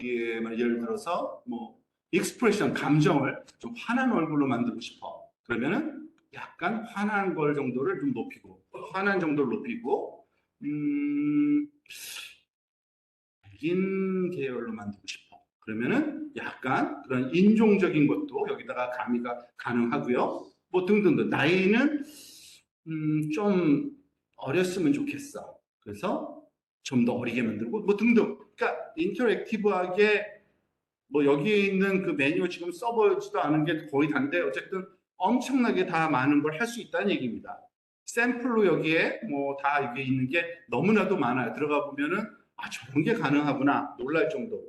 예를 들어서 뭐 익스프레션, 감정을 좀 환한 얼굴로 만들고 싶어. 그러면은 약간 화난 걸 정도를 좀 높이고, 화난 정도를 높이고, 백인 계열로 만들고 싶어. 그러면은 약간 그런 인종적인 것도 여기다가 가미가 가능하고요. 뭐 등등등. 나이는 좀 어렸으면 좋겠어. 그래서 좀 더 어리게 만들고 뭐 등등. 그러니까 인터랙티브하게 뭐 여기에 있는 그 메뉴 지금 써보지도 않은 게 거의 다인데 어쨌든 엄청나게 다 많은 걸 할 수 있다는 얘기입니다. 샘플로 여기에 뭐 다 이게 있는 게 너무나도 많아요. 들어가 보면은 아 저런 게 가능하구나 놀랄 정도.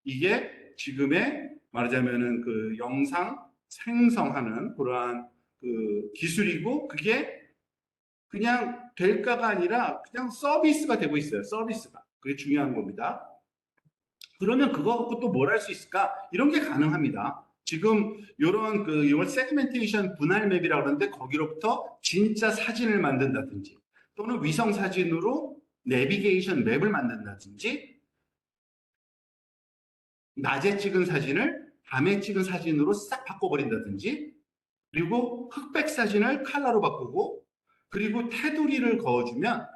이게 지금의 말하자면은 그 영상 생성하는 그러한 그 기술이고 그게 그냥 될까가 아니라 그냥 서비스가 되고 있어요. 서비스가. 그게 중요한 겁니다. 그러면 그거 갖고 또 뭘 할 수 있을까? 이런 게 가능합니다. 지금 이런 그 이걸 세그멘테이션 분할 맵이라고 하는데 거기로부터 진짜 사진을 만든다든지 또는 위성 사진으로 내비게이션 맵을 만든다든지 낮에 찍은 사진을 밤에 찍은 사진으로 싹 바꿔버린다든지 그리고 흑백 사진을 컬러로 바꾸고 그리고 테두리를 그어주면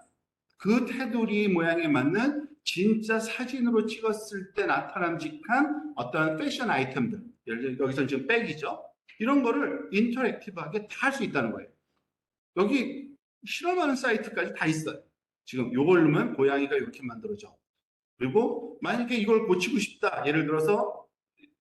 그 테두리 모양에 맞는 진짜 사진으로 찍었을 때 나타남직한 어떤 패션 아이템들, 예를 들어 여기서 지금 백이죠. 이런 거를 인터랙티브하게 다 할 수 있다는 거예요. 여기 실험하는 사이트까지 다 있어요. 지금 요걸 넣으면 고양이가 이렇게 만들어져. 그리고 만약에 이걸 고치고 싶다. 예를 들어서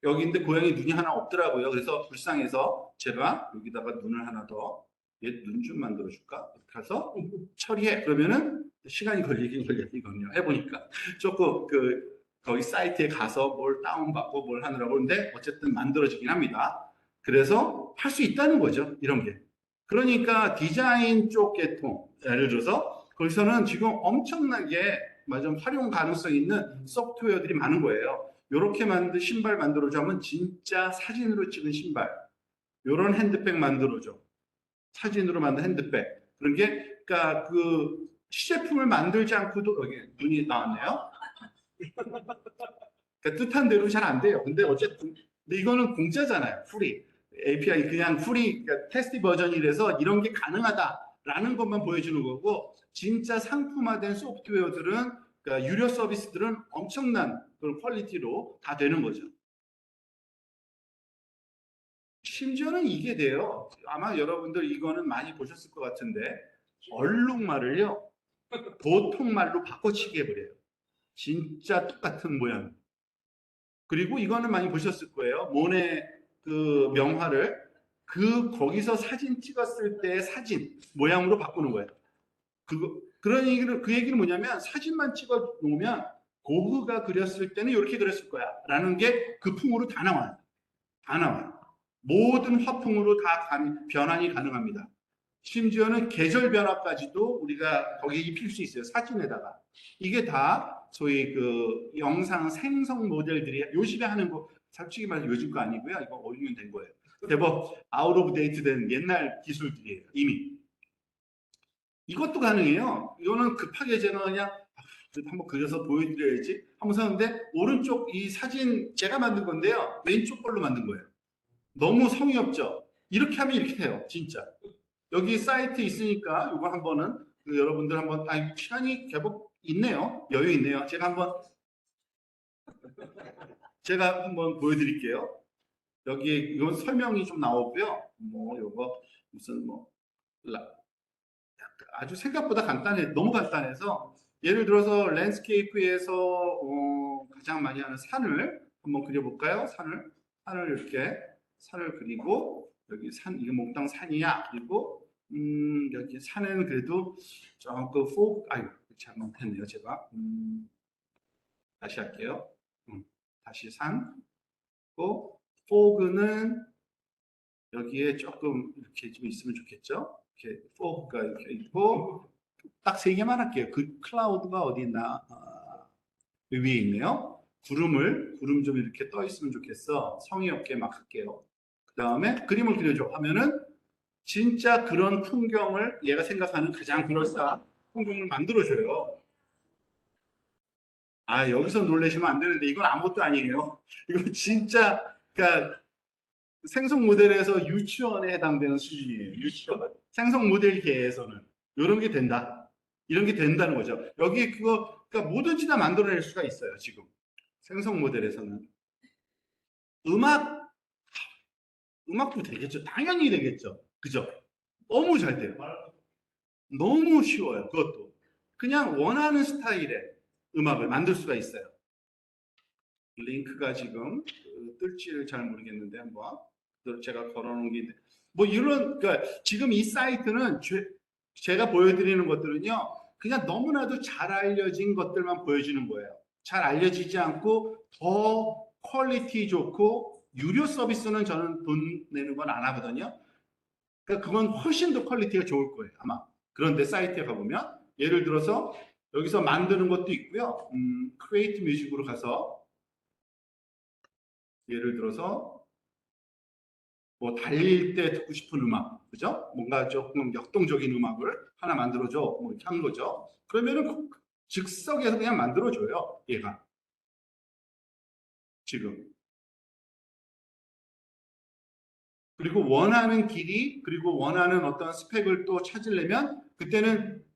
여기인데 고양이 눈이 하나 없더라고요. 그래서 불쌍해서 제가 여기다가 눈을 하나 더 얘 눈 좀 만들어 줄까? 이렇게 해서 처리해. 그러면은 시간이 걸리거든요. 해보니까 조금 그 거기 사이트에 가서 뭘 다운받고 뭘 하느라고 하는데 어쨌든 만들어지긴 합니다. 그래서 할 수 있다는 거죠. 이런 게. 그러니까 디자인 쪽 계통 예를 들어서 거기서는 지금 엄청나게 맞아 활용 가능성 있는 소프트웨어들이 많은 거예요. 이렇게 만든 신발 만들어주면 진짜 사진으로 찍은 신발. 이런 핸드백 만들어줘. 사진으로 만든 핸드백. 그런 게, 그러니까 그 시제품을 만들지 않고도 여기 눈이 나왔네요. 그러니까 뜻한 대로 잘 안 돼요. 근데 어쨌든, 근데 이거는 공짜잖아요. 프리. API 그냥 프리, 그러니까 테스트 버전이라서 이런 게 가능하다라는 것만 보여주는 거고, 진짜 상품화된 소프트웨어들은, 그러니까 유료 서비스들은 엄청난 그런 퀄리티로 다 되는 거죠. 심지어는 이게 돼요. 아마 여러분들 이거는 많이 보셨을 것 같은데 얼룩말을요 보통 말로 바꿔치기 해버려요. 진짜 똑같은 모양. 그리고 이거는 많이 보셨을 거예요. 모네 그 명화를 그 거기서 사진 찍었을 때 사진 모양으로 바꾸는 거예요. 그런 얘기를 그 얘기는 뭐냐면 사진만 찍어 놓으면 고흐가 그렸을 때는 이렇게 그렸을 거야라는 게 그 풍으로 다 나와요. 다 나와요. 모든 화풍으로 다 변환이 가능합니다. 심지어는 계절 변화까지도 우리가 거기에 입힐 수 있어요. 사진에다가. 이게 다 소위 그 영상 생성 모델들이 요즘에 하는 거, 솔직히 말해서 요즘 거 아니고요. 이거 5년 된 거예요. 대법 아웃 오브 데이트 된 옛날 기술들이에요. 이미. 이것도 가능해요. 이거는 급하게 제가 그냥 한번 그려서 보여드려야지 한번 샀는데 오른쪽 이 사진 제가 만든 건데요. 왼쪽 걸로 만든 거예요. 너무 성의 없죠? 이렇게 하면 이렇게 돼요. 진짜. 여기 사이트 있으니까 이거 한번은 그 여러분들 한번 시간이 제법 있네요. 여유 있네요. 제가 한번 보여드릴게요. 여기 이건 설명이 좀 나오고요. 뭐 요거 무슨 뭐 아주 생각보다 간단해. 너무 간단해서 예를 들어서 랜드스케이프에서 가장 많이 하는 산을 한번 그려볼까요? 산을 이렇게 산을 그리고 여기 산 이게 몽땅 산이야. 그리고 여기 산은 그래도 조금 아이고 잘못했네요 제가. 다시 할게요. 다시 산. 또 포그는 여기에 조금 이렇게 좀 있으면 좋겠죠. 이렇게 포그가 이렇게 있고 딱 세 개만 할게요. 그 클라우드가 어디 있나? 위에 있네요. 구름 좀 이렇게 떠 있으면 좋겠어. 성의 없게 막 할게요. 그 다음에 그림을 그려줘 하면은 진짜 그런 풍경을 얘가 생각하는 가장 그럴싸한 풍경을 만들어줘요. 아, 여기서 놀라시면 안 되는데 이건 아무것도 아니에요. 이거 진짜 그러니까 생성 모델에서 유치원에 해당되는 수준이에요. 유치원. 생성 모델계에서는 이런 게 된다. 이런 게 된다는 거죠. 여기 그거 그러니까 뭐든지 다 만들어낼 수가 있어요. 지금 생성 모델에서는 음악도 되겠죠. 당연히 되겠죠. 그죠? 너무 잘 돼요. 너무 쉬워요. 그것도 그냥 원하는 스타일의 음악을 만들 수가 있어요. 링크가 지금 뜰지를 잘 모르겠는데 한번 제가 걸어놓은 게 있는데 뭐 이런 그러니까 지금 이 사이트는 제가 보여드리는 것들은요 그냥 너무나도 잘 알려진 것들만 보여주는 거예요. 잘 알려지지 않고 더 퀄리티 좋고 유료 서비스는 저는 돈 내는 건 안 하거든요. 그러니까 그건 훨씬 더 퀄리티가 좋을 거예요 아마. 그런데 사이트에 가보면 예를 들어서 여기서 만드는 것도 있고요. 크리에이트 뮤직으로 가서 예를 들어서 뭐 달릴 때 듣고 싶은 음악, 그죠? 뭔가 조금 역동적인 음악을 하나 만들어줘, 뭐 이렇게 하는 거죠. 그러면은 즉석에서 그냥 만들어줘요, 얘가 지금. 그리고 원하는 길이, 그리고 원하는 어떤 스펙을 또 찾으려면 그때는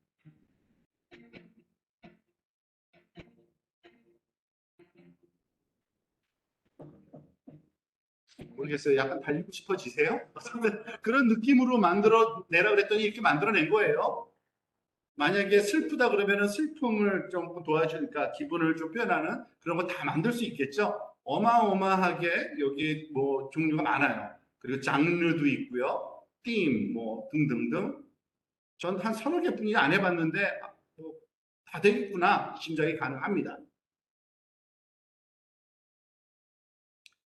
모르겠어요. 약간 달리고 싶어지세요? 그런 느낌으로 만들어 내라 그랬더니 이렇게 만들어낸 거예요. 만약에 슬프다 그러면은 슬픔을 좀 도와주니까 기분을 좀 표현하는 그런 거 다 만들 수 있겠죠. 어마어마하게 여기 뭐 종류가 많아요. 그리고 장르도 있고요. 팀, 뭐 등등등. 전 한 서너 개뿐이 안 해봤는데 뭐다 되겠구나 짐작이 가능합니다.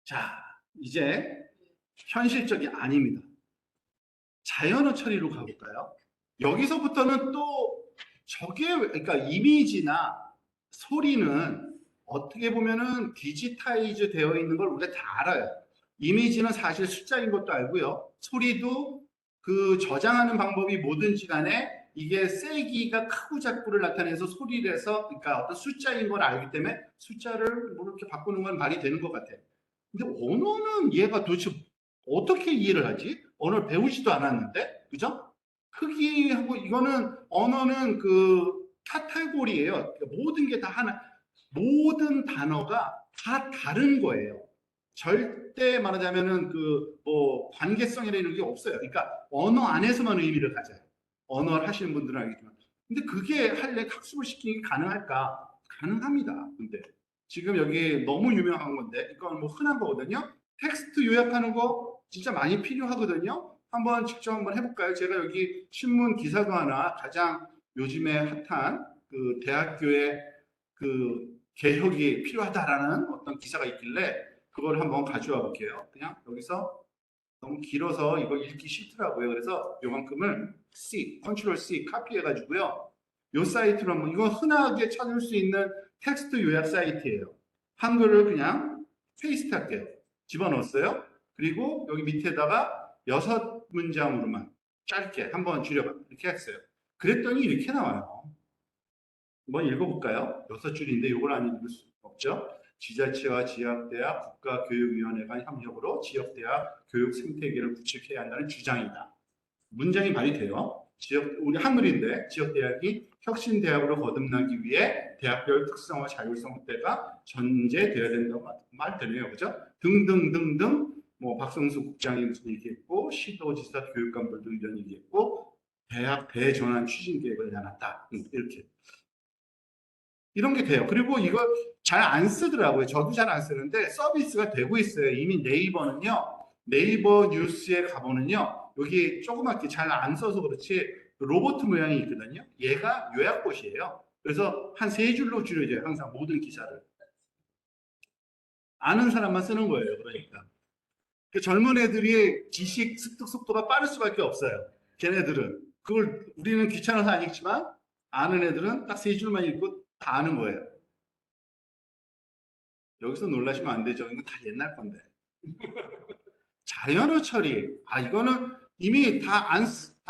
자, 이제 현실적이 아닙니다. 자연어 처리로 가볼까요? 여기서부터는 또 저게 그러니까 이미지나 소리는 어떻게 보면은 디지타이즈 되어 있는 걸 우리가 다 알아요. 이미지는 사실 숫자인 것도 알고요. 소리도 그 저장하는 방법이 뭐든지 간에 이게 세기가 크고 작고를 나타내서 소리를 해서 그러니까 어떤 숫자인 걸 알기 때문에 숫자를 뭐 이렇게 바꾸는 건 말이 되는 것 같아요. 근데 언어는 얘가 도대체 어떻게 이해를 하지? 언어를 배우지도 않았는데, 그죠? 크기하고 이거는 언어는 그 카테고리예요. 그러니까 모든 게 다 하나, 모든 단어가 다 다른 거예요. 절대 말하자면은 그 뭐 관계성이라는 게 없어요. 그러니까 언어 안에서만 의미를 가져요. 언어를 하시는 분들은 알겠지만. 근데 그게 할래 학습을 시키는 게 가능할까? 가능합니다. 근데 지금 여기 너무 유명한 건데 이건 뭐 흔한 거거든요. 텍스트 요약하는 거 진짜 많이 필요하거든요. 한번 직접 한번 해볼까요? 제가 여기 신문 기사도 하나 가장 요즘에 핫한 그 대학교의 그 개혁이 필요하다라는 어떤 기사가 있길래 그걸 한번 가져와 볼게요. 그냥 여기서 너무 길어서 이거 읽기 싫더라고요. 그래서 요만큼을 컨트롤 C 카피해가지고요. 요 사이트로 한번 이거 흔하게 찾을 수 있는 텍스트 요약 사이트예요. 한글을 그냥 페이스트 할게요. 집어넣었어요. 그리고 여기 밑에다가 6문장으로만 짧게 한번 줄여봐. 이렇게 했어요. 그랬더니 이렇게 나와요. 한번 읽어볼까요? 6줄인데 이걸 안 읽을 수 없죠. 지자체와 지역대학, 국가교육위원회 간 협력으로 지역대학 교육 생태계를 구축해야 한다는 주장이다. 문장이 말이 돼요. 우리 한글인데 지역대학이 혁신대학으로 거듭나기 위해 대학별 특성과 자율성 확대가 전제되어야 된다고 말 되네요. 그죠? 등등등등 뭐 박성수 국장이 무슨 얘기했고 시도지사 교육감들도 이런 얘기했고 대학 대전환 추진 계획을 내놨다. 이렇게 이런 게 돼요. 그리고 이거 잘 안 쓰더라고요. 저도 잘 안 쓰는데 서비스가 되고 있어요. 이미 네이버는요. 네이버 뉴스에 가보면요. 여기 조그맣게 잘 안 써서 그렇지 로봇 모양이 있거든요. 얘가 요약봇이에요. 그래서 한 3줄로 줄여줘요. 항상 모든 기사를. 아는 사람만 쓰는 거예요. 그러니까. 그 젊은 애들이 지식 습득 속도가 빠를 수밖에 없어요. 걔네들은. 그걸 우리는 귀찮아서 안 읽지만 아는 애들은 딱 3줄만 읽고 다 아는 거예요. 여기서 놀라시면 안 되죠. 이거 다 옛날 건데. 자연어 처리. 이거는 이미 다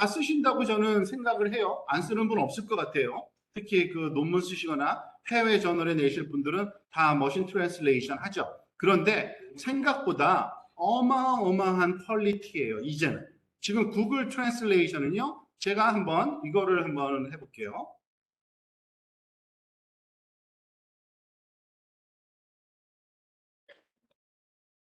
쓰신다고 저는 생각을 해요. 안 쓰는 분 없을 것 같아요. 특히 그 논문 쓰시거나 해외 저널에 내실 분들은 다 머신 트랜슬레이션 하죠. 그런데 생각보다 어마어마한 퀄리티예요. 이제는. 지금 구글 트랜슬레이션은요. 제가 한번 이거를 한번 해볼게요.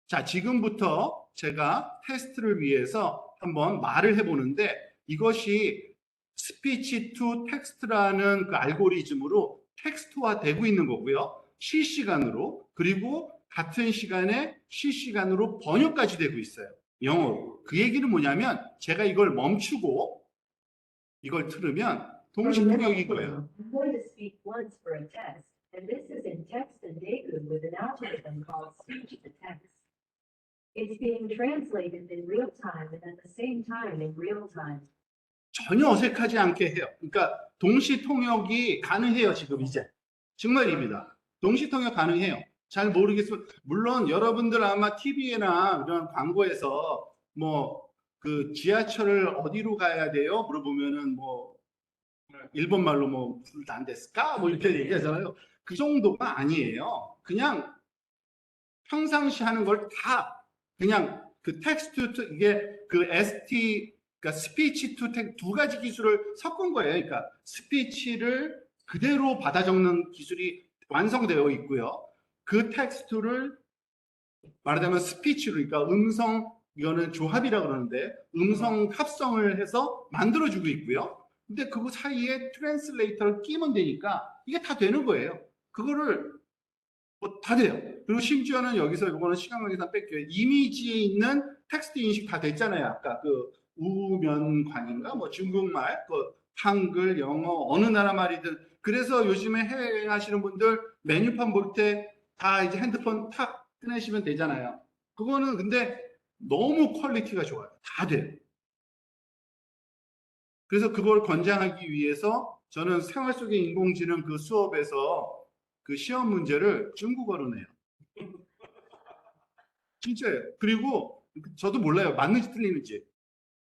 자, 지금부터 제가 테스트를 위해서 한번 말을 해보는데 이것이 스피치 투 텍스트라는 그 알고리즘으로 텍스트화 되고 있는 거고요. 실시간으로 그리고 같은 시간에 실시간으로 번역까지 되고 있어요. 영어로. 그 얘기는 뭐냐면 제가 이걸 멈추고 이걸 틀으면 동시통역인 거예요. I'm going to speak once for a test, and this is in text and data with an algorithm called speech to text. It's being translated in real time and at the same time in real time. 전혀 어색하지 않게 해요. 그러니까 동시 통역이 가능해요. 지금 이제 정말입니다. 동시 통역 가능해요. 잘 모르겠지만 물론 여러분들 아마 TV나 이런 광고에서 뭐 그 지하철을 어디로 가야 돼요? 물어보면은 뭐 일본 말로 뭐 난데스까 뭐 이렇게 얘기하잖아요. 그 정도가 아니에요. 그냥 평상시 하는 걸 다 그냥 그 텍스트 투 이게 그 ST 그러니까 스피치 투 텍 두 가지 기술을 섞은 거예요. 그러니까 스피치를 그대로 받아 적는 기술이 완성되어 있고요. 그 텍스트를 말하자면 스피치로 그러니까 음성 이거는 조합이라고 그러는데 음성 합성을 해서 만들어주고 있고요. 근데 그 사이에 트랜슬레이터를 끼면 되니까 이게 다 되는 거예요. 그거를 뭐 다 돼요. 그리고 심지어는 여기서 이거는 시간 관계상 뺄게요. 이미지에 있는 텍스트 인식 다 됐잖아요. 아까 그 우면관인가 뭐 중국말, 그 한글, 영어 어느 나라 말이든. 그래서 요즘에 해외 하시는 분들 메뉴판 볼 때 다 이제 핸드폰 탁 꺼내시면 되잖아요. 그거는 근데 너무 퀄리티가 좋아요. 다 돼요. 그래서 그걸 권장하기 위해서 저는 생활 속의 인공지능 그 수업에서 그 시험 문제를 중국어로 내요. 진짜예요. 그리고 저도 몰라요. 맞는지 틀리는지.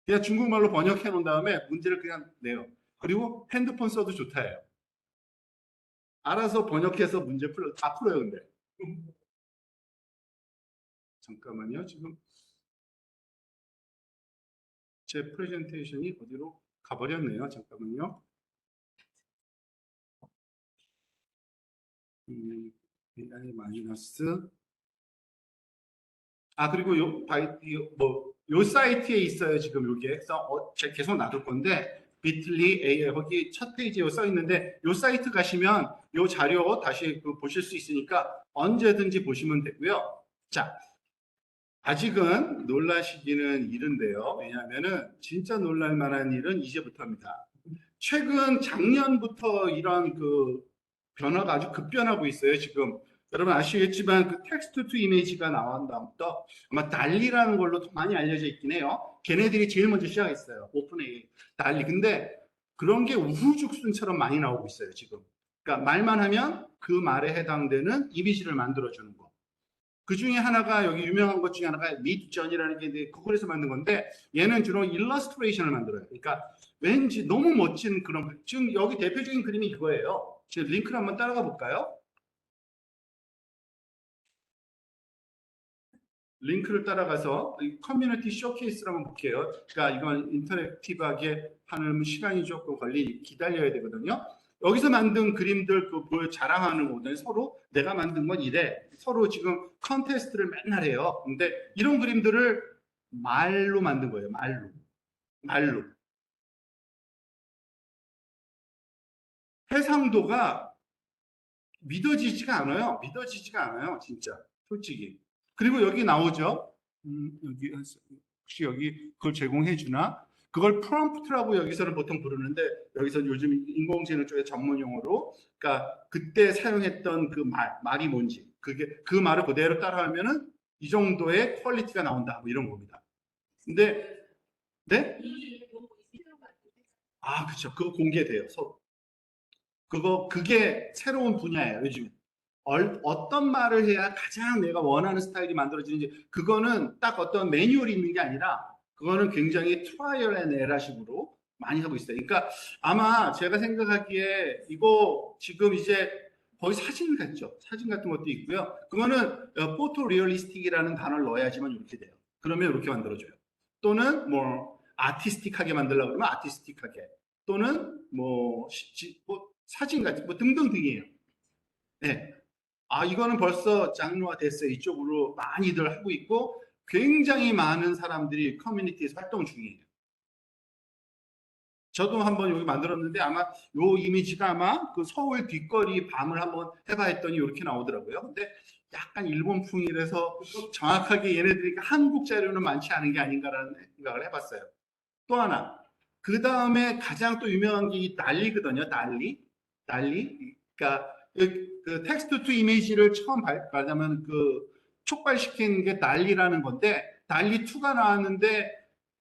그냥 중국말로 번역해 놓은 다음에 문제를 그냥 내요. 그리고 핸드폰 써도 좋다예요. 알아서 번역해서 문제 다 풀어요, 근데. 잠깐만요. 지금 제 프레젠테이션이 어디로 가버렸네요. 잠깐만요. AI 마이너스. 아, 그리고 요 사이트에 있어요. 지금 요게. 그래서 제가 계속 놔둘 건데, bit.ly AI, 거기 첫 페이지에 써 있는데, 요 사이트 가시면 요 자료 다시 보실 수 있으니까 언제든지 보시면 되고요. 자, 아직은 놀라시기는 이른데요. 왜냐하면은 진짜 놀랄 만한 일은 이제부터입니다. 최근 작년부터 이런 그 변화가 아주 급변하고 있어요. 지금 여러분 아시겠지만 그 텍스트 투 이미지가 나온 다음부터 아마 달리라는 걸로 더 많이 알려져 있긴 해요. 걔네들이 제일 먼저 시작했어요. 오픈 AI 달리. 근데 그런 게 우후죽순처럼 많이 나오고 있어요. 지금. 그러니까 말만 하면 그 말에 해당되는 이미지를 만들어주는 거. 그 중에 하나가 여기 유명한 것 중에 하나가 미드전이라는 게 구글에서 만든 건데 얘는 주로 일러스트레이션을 만들어요. 그러니까 왠지 너무 멋진 그런 지금 여기 대표적인 그림이 이거예요. 지금 링크를 한번 따라가 볼까요? 링크를 따라가서 이 커뮤니티 쇼케이스를 한번 볼게요. 그러니까 이건 인터랙티브하게 하는 시간이 조금 기다려야 되거든요. 여기서 만든 그림들 자랑하는 거는 서로 내가 만든 건 이래. 서로 지금 컨테스트를 맨날 해요. 근데 이런 그림들을 말로 만든 거예요. 말로. 해상도가 믿어지지가 않아요. 진짜. 솔직히. 그리고 여기 나오죠. 여기 혹시 여기 그걸 제공해 주나? 그걸 프롬프트라고 여기서는 보통 부르는데 여기서 요즘 인공지능 쪽의 전문 용어로 그러니까 그때 사용했던 그 말이 뭔지 그게 그 말을 그대로 따라하면은 이 정도의 퀄리티가 나온다 뭐 이런 겁니다. 근데 네? 아, 그렇죠. 그거 공개돼요. 서로. 그게 새로운 분야예요, 요즘. 어떤 말을 해야 가장 내가 원하는 스타일이 만들어지는지 그거는 딱 어떤 매뉴얼이 있는 게 아니라 그거는 굉장히 트라이얼 앤 에러 식으로 많이 하고 있어요. 그러니까 아마 제가 생각하기에 이거 지금 이제 거의 사진 같죠. 사진 같은 것도 있고요. 그거는 포토 리얼리스틱이라는 단어를 넣어야지만 이렇게 돼요. 그러면 이렇게 만들어줘요. 또는 뭐 아티스틱하게 만들려고 그러면 아티스틱하게, 또는 뭐 사진 같은 뭐 등등등이에요. 네. 아, 이거는 벌써 장르화 됐어요. 이쪽으로 많이들 하고 있고 굉장히 많은 사람들이 커뮤니티에서 활동 중이에요. 저도 한번 여기 만들었는데 아마 요 이미지가 아마 그 서울 뒷거리 밤을 한번 해봐 했더니 이렇게 나오더라고요. 근데 약간 일본풍이라서 정확하게 얘네들이 한국 자료는 많지 않은 게 아닌가라는 생각을 해봤어요. 또 하나, 그 다음에 가장 또 유명한 게 이 달리거든요. 달리. 그러니까 그 텍스트 투 이미지를 처음 말하자면 그 촉발시킨 게 달리라는 건데 달리 2가 나왔는데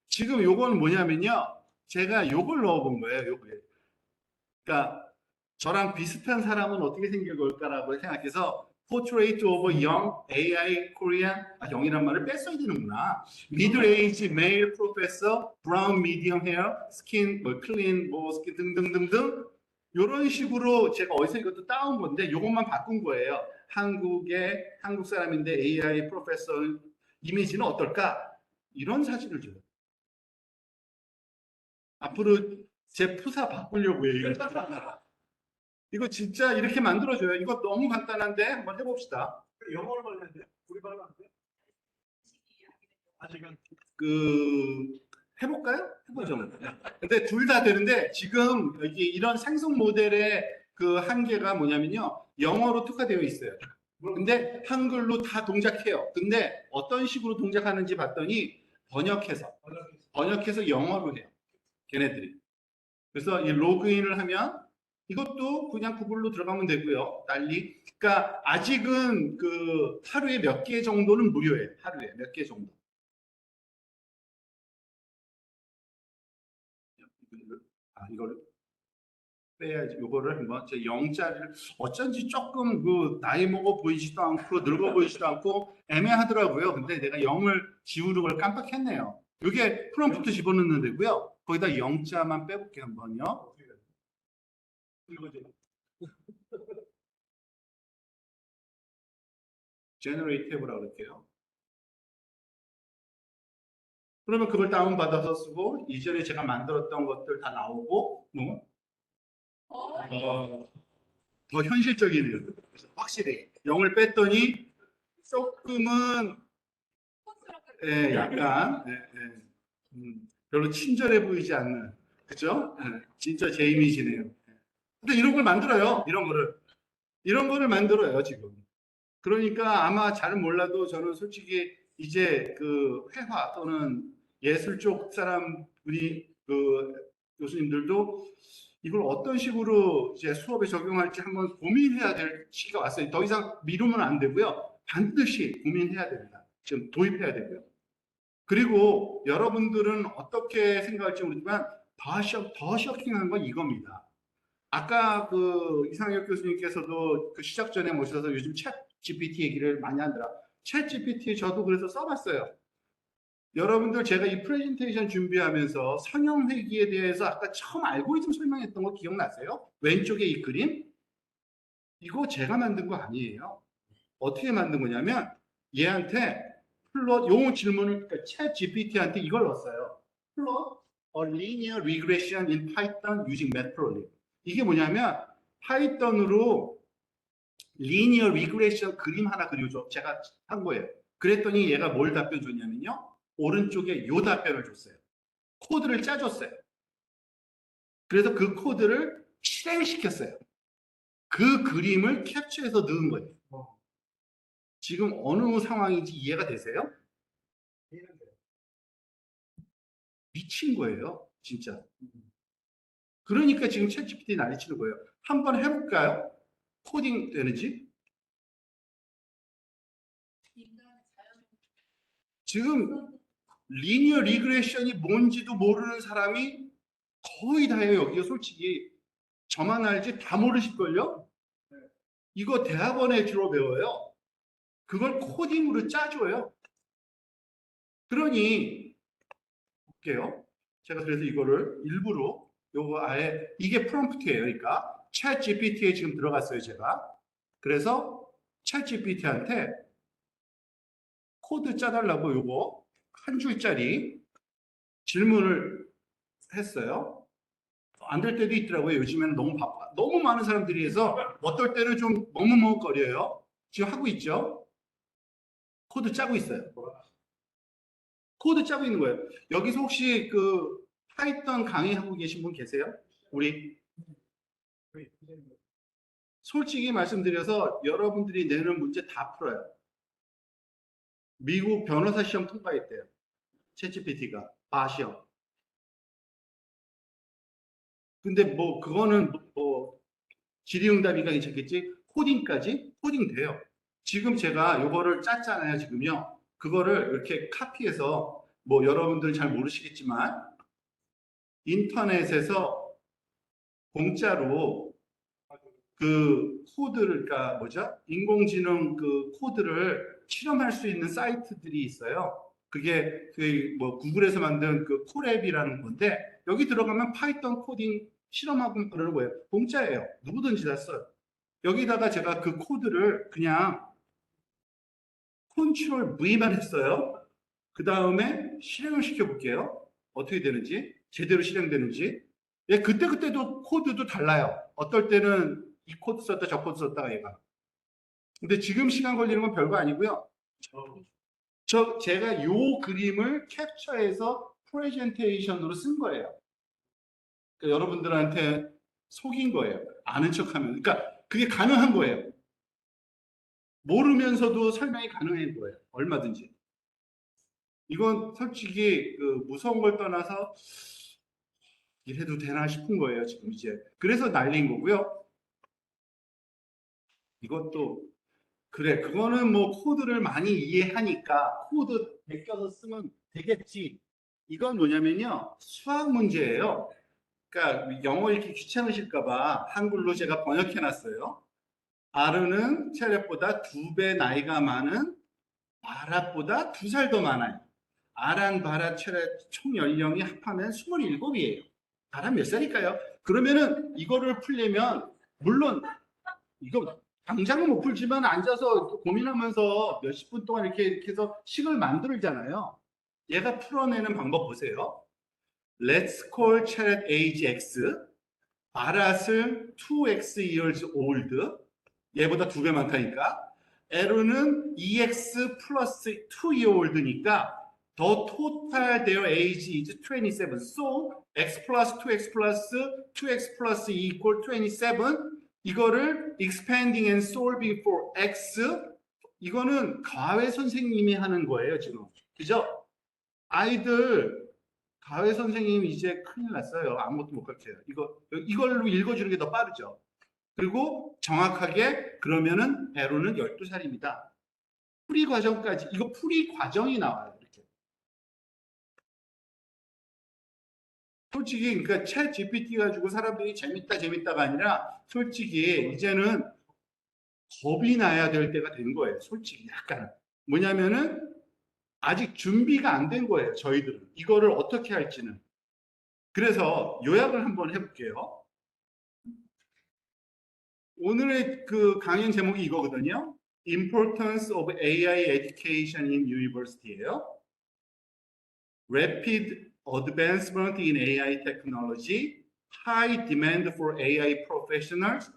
지금 요거는 뭐냐면요. 제가 요걸 넣어본 거예요. 요걸. 그러니까 저랑 비슷한 사람은 어떻게 생길 걸까라고 생각해서 Portrait of a Young AI Korean, 영이란 말을 뺐어야 되는구나. Middle Age Male Professor, Brown Medium Hair, Skin, 뭐 Clean, 뭐 스킨 등등등등 이런 식으로 제가 어디서 이것도 따온 건데 요것만 바꾼 거예요. 한국 사람인데 AI 프로페서 이미지는 어떨까? 이런 사진을 줘요. 앞으로 제 푸사 바꾸려고 해요. 이거 진짜 이렇게 만들어줘요. 이거 너무 간단한데 한번 해봅시다. 영어로만 해야 돼? 우리말로 안 돼? 아직은 그 해볼까요? 해보죠. 근데 둘 다 되는데 지금 여기 이런 상속 모델의 그 한계가 뭐냐면요. 영어로 특화되어 있어요. 근데 한글로 다 동작해요. 근데 어떤 식으로 동작하는지 봤더니 번역해서 영어로 해요. 걔네들이. 그래서 이 로그인을 하면 이것도 그냥 구글로 들어가면 되고요. 달리. 그러니까 아직은 그 하루에 몇 개 정도는 무료예요. 하루에 몇 개 정도. 이거를 빼야지. 이거를 한번 제 0짜리를 어쩐지 조금 그 나이 먹어 보이지도 않고 늙어 보이지도 않고 애매하더라고요. 근데 내가 0을 지우는 걸 깜빡했네요. 이게 프롬프트 집어넣는 데고요. 거기다 0자만 빼볼게요. 한번요. 이거지. Generate 해보라고 그럴게요. 그러면 그걸 다운받아서 쓰고 이전에 제가 만들었던 것들 다 나오고 더 현실적이네요. 확실히 0을 뺐더니 조금은 약간 별로 친절해 보이지 않는, 그죠? 진짜 제 이미지네요. 근데 이런 걸 만들어요. 이런 거를 만들어요 지금. 그러니까 아마 잘 몰라도 저는 솔직히 이제 그 회화 또는 예술 쪽 사람들이 그 교수님들도 이걸 어떤 식으로 이제 수업에 적용할지 한번 고민해야 될 시기가 왔어요. 더 이상 미루면 안 되고요. 반드시 고민해야 됩니다. 지금 도입해야 되고요. 그리고 여러분들은 어떻게 생각할지 모르지만 더 쇼킹한 건 이겁니다. 아까 그 이상혁 교수님께서도 그 시작 전에 모셔서 요즘 챗 GPT 얘기를 많이 하더라. 챗 GPT 저도 그래서 써봤어요. 여러분들 제가 이 프레젠테이션 준비하면서 성형회귀에 대해서 아까 처음 알고리즘 설명했던 거 기억나세요? 왼쪽에 이 그림? 이거 제가 만든 거 아니에요. 어떻게 만든 거냐면 얘한테 요 질문을 그러니까 챗 GPT한테 이걸 넣었어요. plot a linear regression in Python using matplotlib. 이게 뭐냐면 파이썬으로 리니어 리그레션 그림 하나 그려줘. 제가 한 거예요. 그랬더니 얘가 뭘 답변 줬냐면요. 오른쪽에 요 답변을 줬어요. 코드를 짜줬어요. 그래서 그 코드를 실행시켰어요. 그 그림을 캡처해서 넣은 거예요. 지금 어느 상황인지 이해가 되세요? 미친 거예요. 진짜. 그러니까 지금 챗GPT 난리치는 거예요. 한번 해볼까요? 코딩 되는지? 지금 리니어 리그레션이 뭔지도 모르는 사람이 거의 다예요. 여기가 솔직히 저만 알지 다 모르실걸요? 이거 대학원에 주로 배워요. 그걸 코딩으로 짜줘요. 그러니 볼게요. 제가 그래서 이거를 일부러 요거 아예 이게 프롬프트예요. 그러니까 챗 GPT에 지금 들어갔어요. 제가 그래서 챗GPT한테 코드 짜달라고 요거 한 줄짜리 질문을 했어요. 안 될 때도 있더라고요. 요즘에는 너무 바빠. 너무 많은 사람들이 해서 어떨 때는 좀 머뭇머뭇거려요. 지금 하고 있죠? 코드 짜고 있어요. 코드 짜고 있는 거예요. 여기서 혹시 그 파이썬 강의하고 계신 분 계세요? 우리 솔직히 말씀드려서 여러분들이 내는 문제 다 풀어요. 미국 변호사 시험 통과했대요. 챗GPT가 시험. 근데 뭐 그거는 뭐 질의응답이가 괜찮겠지? 코딩까지 코딩 돼요. 지금 제가 요거를 짰잖아요. 지금요. 그거를 이렇게 카피해서 뭐 여러분들은 잘 모르시겠지만 인터넷에서 공짜로 그 코드를, 그러니까 뭐죠? 인공지능 그 코드를 실험할 수 있는 사이트들이 있어요. 그게 그 뭐 구글에서 만든 그 콜앱이라는 건데 여기 들어가면 파이썬 코딩 실험하고 그러는 거예요. 공짜예요. 누구든지 다 써요. 여기다가 제가 그 코드를 그냥 컨트롤 V만 했어요. 그 다음에 실행을 시켜볼게요. 어떻게 되는지, 제대로 실행되는지. 예, 그때도 코드도 달라요. 어떨 때는 이 코드 썼다, 저 코드 썼다가 얘가. 근데 지금 시간 걸리는 건 별거 아니고요. 제가 요 그림을 캡처해서 프레젠테이션으로 쓴 거예요. 그러니까 여러분들한테 속인 거예요. 아는 척하면. 그러니까 그게 가능한 거예요. 모르면서도 설명이 가능한 거예요. 얼마든지. 이건 솔직히 그 무서운 걸 떠나서 이래도 되나 싶은 거예요. 지금 이제. 그래서 날린 거고요. 이것도 그래. 그거는 뭐 코드를 많이 이해하니까 코드 베껴서 쓰면 되겠지. 이건 뭐냐면요. 수학 문제예요. 그러니까 영어 읽기 귀찮으실까 봐 한글로 제가 번역해 놨어요. 아르는 체렛보다 2배 나이가 많은 바랏보다 2살 더 많아요. 아란, 바랏, 체렛 총 연령이 합하면 27이에요. 바랏 몇 살일까요? 그러면은 이거를 풀려면 물론 이거 당장은 못 풀지만 앉아서 고민하면서 몇십 분 동안 이렇게 해서 식을 만들잖아요. 얘가 풀어내는 방법 보세요. Let's call Charet age X. 바랏을 2X years old. 얘보다 2배 많다니까. L은 EX 플러스 2 year old니까 the total their age is 27. So X 플러스 2X 플러스 2X 플러스 E equal 27. 이거를 expanding and solving for X. 이거는 과외 선생님이 하는 거예요, 지금. 그죠? 아이들 과외 선생님 이제 큰일 났어요. 아무것도 못 가르쳐요. 이걸로 읽어주는 게 더 빠르죠. 그리고 정확하게 그러면은 에로는 12살입니다. 풀이 과정까지, 이거 풀이 과정이 나와요. 이렇게. 솔직히 그러니까 챗 GPT 가지고 사람들이 재밌다가 아니라 솔직히 이제는 겁이 나야 될 때가 된 거예요. 솔직히 약간. 뭐냐면은 아직 준비가 안 된 거예요. 저희들은. 이거를 어떻게 할지는. 그래서 요약을 한번 해볼게요. 오늘의 그 강연 제목이 이거거든요. Importance of AI Education in University예요. Rapid advancement in AI technology, high demand for AI professionals,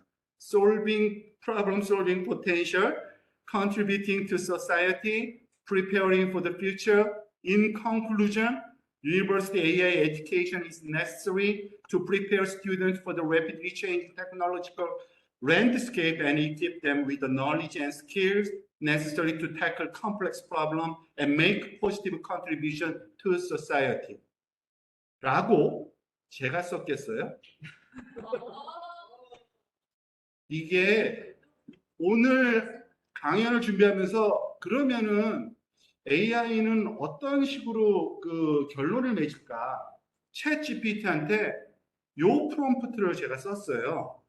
problem-solving potential, contributing to society, preparing for the future. In conclusion, university AI education is necessary to prepare students for the rapidly changing technological landscape and equip them with the knowledge and skills necessary to tackle complex problems and make positive contribution to society. 라고 제가 썼겠어요? 이게 오늘 강연을 준비하면서 그러면은 AI는 어떤 식으로 그 결론을 맺을까? 챗 GPT한테 요 프롬프트를 제가 썼어요.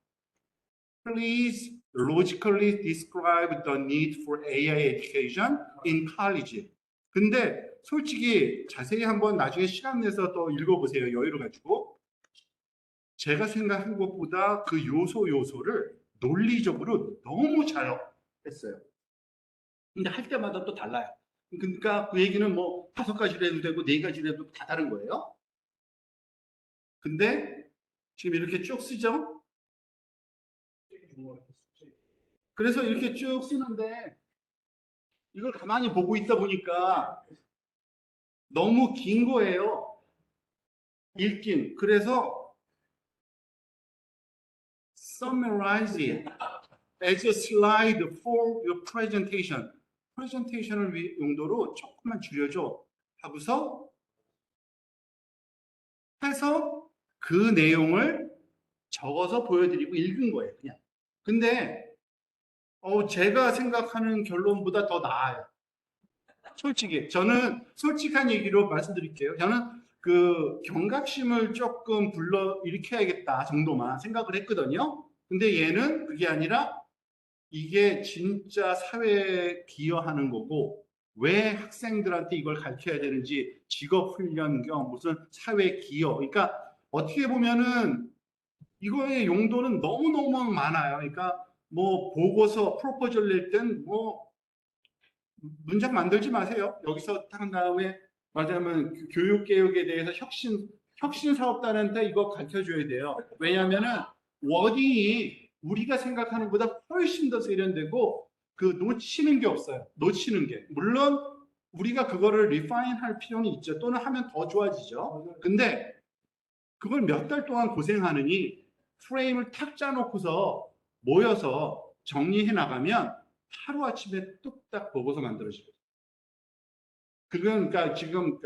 Please logically describe the need for AI education in college. 근데 솔직히 자세히 한번 나중에 시간 내서 또 읽어보세요. 여유를 가지고. 제가 생각한 것보다 그 요소를 논리적으로 너무 잘 했어요. 근데 할 때마다 또 달라요. 그러니까 그 얘기는 뭐 5가지로 해도 되고 4가지로 해도 다 다른 거예요. 근데 지금 이렇게 쭉 쓰죠? 그래서 이렇게 쭉 쓰는데 이걸 가만히 보고 있다 보니까 너무 긴 거예요. 읽긴. 그래서 summarize it as a slide for your presentation. 프레젠테이션을 용도로 조금만 줄여줘 하고서 해서 그 내용을 적어서 보여드리고 읽은 거예요, 그냥. 근데 제가 생각하는 결론보다 더 나아요. 솔직히 저는 솔직한 얘기로 말씀드릴게요. 저는 그 경각심을 조금 불러 일으켜야겠다 정도만 생각을 했거든요. 근데 얘는 그게 아니라 이게 진짜 사회에 기여하는 거고 왜 학생들한테 이걸 가르쳐야 되는지 직업 훈련 겸 무슨 사회 기여. 그러니까 어떻게 보면은 이거의 용도는 너무너무 많아요. 그러니까 뭐 보고서 프로포절 낼 땐 뭐 문장 만들지 마세요. 여기서 한 다음에 말하자면 교육 개혁에 대해서 혁신 사업단한테 이거 가르쳐 줘야 돼요. 왜냐하면은 워딩이 우리가 생각하는 것보다 훨씬 더 세련되고 그 놓치는 게 없어요. 놓치는 게. 물론 우리가 그거를 리파인 할 필요는 있죠. 또는 하면 더 좋아지죠. 근데 그걸 몇 달 동안 고생하느니 프레임을 탁 짜놓고서 모여서 정리해 나가면 하루아침에 뚝딱 보고서 만들어지거든요. 그러니까 지금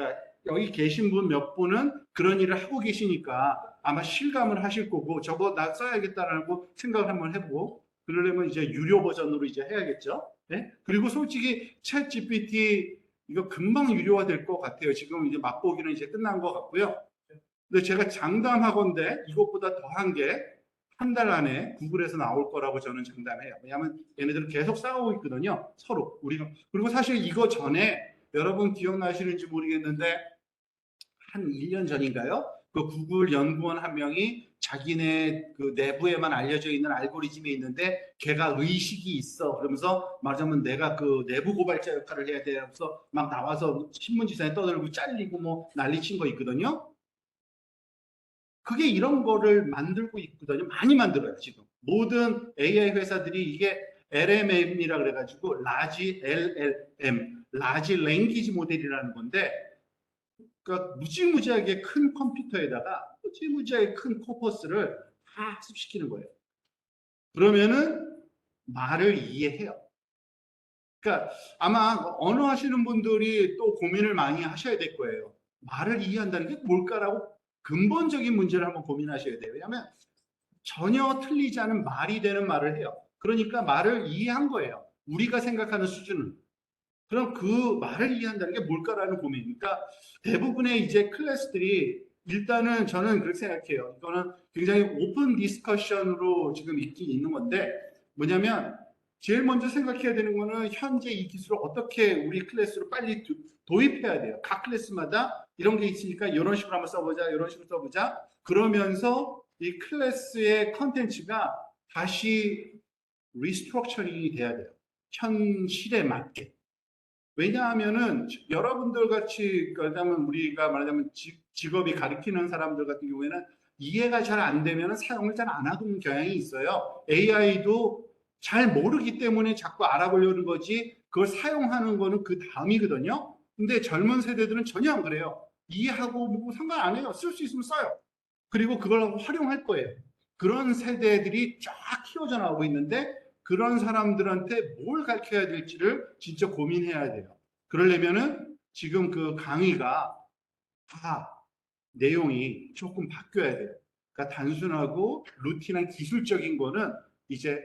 여기 계신 분 몇 분은 그런 일을 하고 계시니까 아마 실감을 하실 거고 저거 나 써야겠다라고 생각을 한번 해보고 그러려면 이제 유료 버전으로 이제 해야겠죠. 네? 그리고 솔직히 챗 GPT 이거 금방 유료화 될 것 같아요. 지금 이제 맛보기는 이제 끝난 것 같고요. 근데 제가 장담하건대 이것보다 더한 게 한 달 안에 구글에서 나올 거라고 저는 장담해요. 왜냐하면 얘네들은 계속 싸우고 있거든요. 서로. 우리가. 그리고 사실 이거 전에 여러분 기억나시는지 모르겠는데 한 1년 전인가요? 그 구글 연구원 한 명이 자기네 그 내부에만 알려져 있는 알고리즘이 있는데 걔가 의식이 있어. 그러면서 말하자면 내가 그 내부 고발자 역할을 해야 돼. 그래서 막 나와서 신문지사에 떠들고 잘리고 뭐 난리친 거 있거든요. 그게 이런 거를 만들고 있거든요. 많이 만들어요, 지금. 모든 AI 회사들이 이게 LMM이라 그래가지고 Large LLM, Large Language 모델이라는 건데, 그러니까 무지무지하게 큰 컴퓨터에다가 무지무지하게 큰 코퍼스를 다 학습시키는 거예요. 그러면은 말을 이해해요. 그러니까 아마 언어 하시는 분들이 또 고민을 많이 하셔야 될 거예요. 말을 이해한다는 게 뭘까라고 근본적인 문제를 한번 고민하셔야 돼요. 왜냐하면 전혀 틀리지 않은 말이 되는 말을 해요. 그러니까 말을 이해한 거예요. 우리가 생각하는 수준은. 그럼 그 말을 이해한다는 게 뭘까라는 고민이니까 대부분의 이제 클래스들이 일단은 저는 그렇게 생각해요. 이거는 굉장히 오픈 디스커션으로 지금 있긴 있는 건데 뭐냐면 제일 먼저 생각해야 되는 거는 현재 이 기술을 어떻게 우리 클래스로 빨리 도입해야 돼요. 각 클래스마다 이런 게 있으니까 이런 식으로 한번 써보자, 이런 식으로 써보자. 그러면서 이 클래스의 컨텐츠가 다시 리스트럭처링이 돼야 돼요. 현실에 맞게. 왜냐하면은 여러분들 같이 그러자면 우리가 말하자면 직업이 가리키는 사람들 같은 경우에는 이해가 잘 안 되면 사용을 잘 안 하는 경향이 있어요. AI도 잘 모르기 때문에 자꾸 알아보려는 거지 그걸 사용하는 거는 그 다음이거든요. 근데 젊은 세대들은 전혀 안 그래요. 이해하고 뭐 상관 안 해요. 쓸 수 있으면 써요. 그리고 그걸 활용할 거예요. 그런 세대들이 쫙 키워져 나오고 있는데 그런 사람들한테 뭘 가르쳐야 될지를 진짜 고민해야 돼요. 그러려면은 지금 그 강의가 다 내용이 조금 바뀌어야 돼요. 그러니까 단순하고 루틴한 기술적인 거는 이제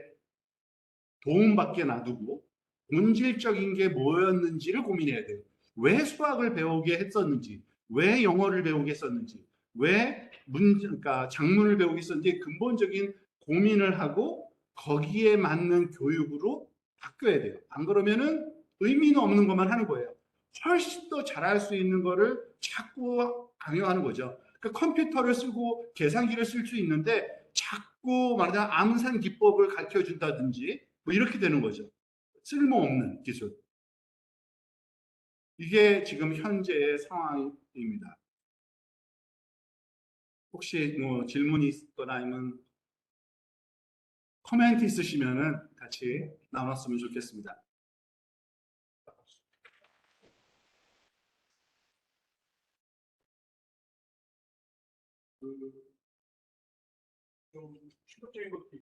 도움밖에 놔두고 본질적인 게 뭐였는지를 고민해야 돼요. 왜 수학을 배우게 했었는지, 왜 영어를 배우게 했었는지, 왜 그러니까 작문을 배우게 했었는지 근본적인 고민을 하고 거기에 맞는 교육으로 바뀌어야 돼요. 안 그러면은 의미는 없는 것만 하는 거예요. 훨씬 더 잘할 수 있는 거를 자꾸 강요하는 거죠. 그러니까 컴퓨터를 쓰고 계산기를 쓸 수 있는데 자꾸 쉽고 말하자면 암산 기법을 가르쳐 준다든지 뭐 이렇게 되는 거죠. 쓸모없는 기술. 이게 지금 현재의 상황입니다. 혹시 뭐 질문이 있거나 아니면 코멘트 있으시면은 같이 나눴으면 좋겠습니다. 좀 충격적인 것도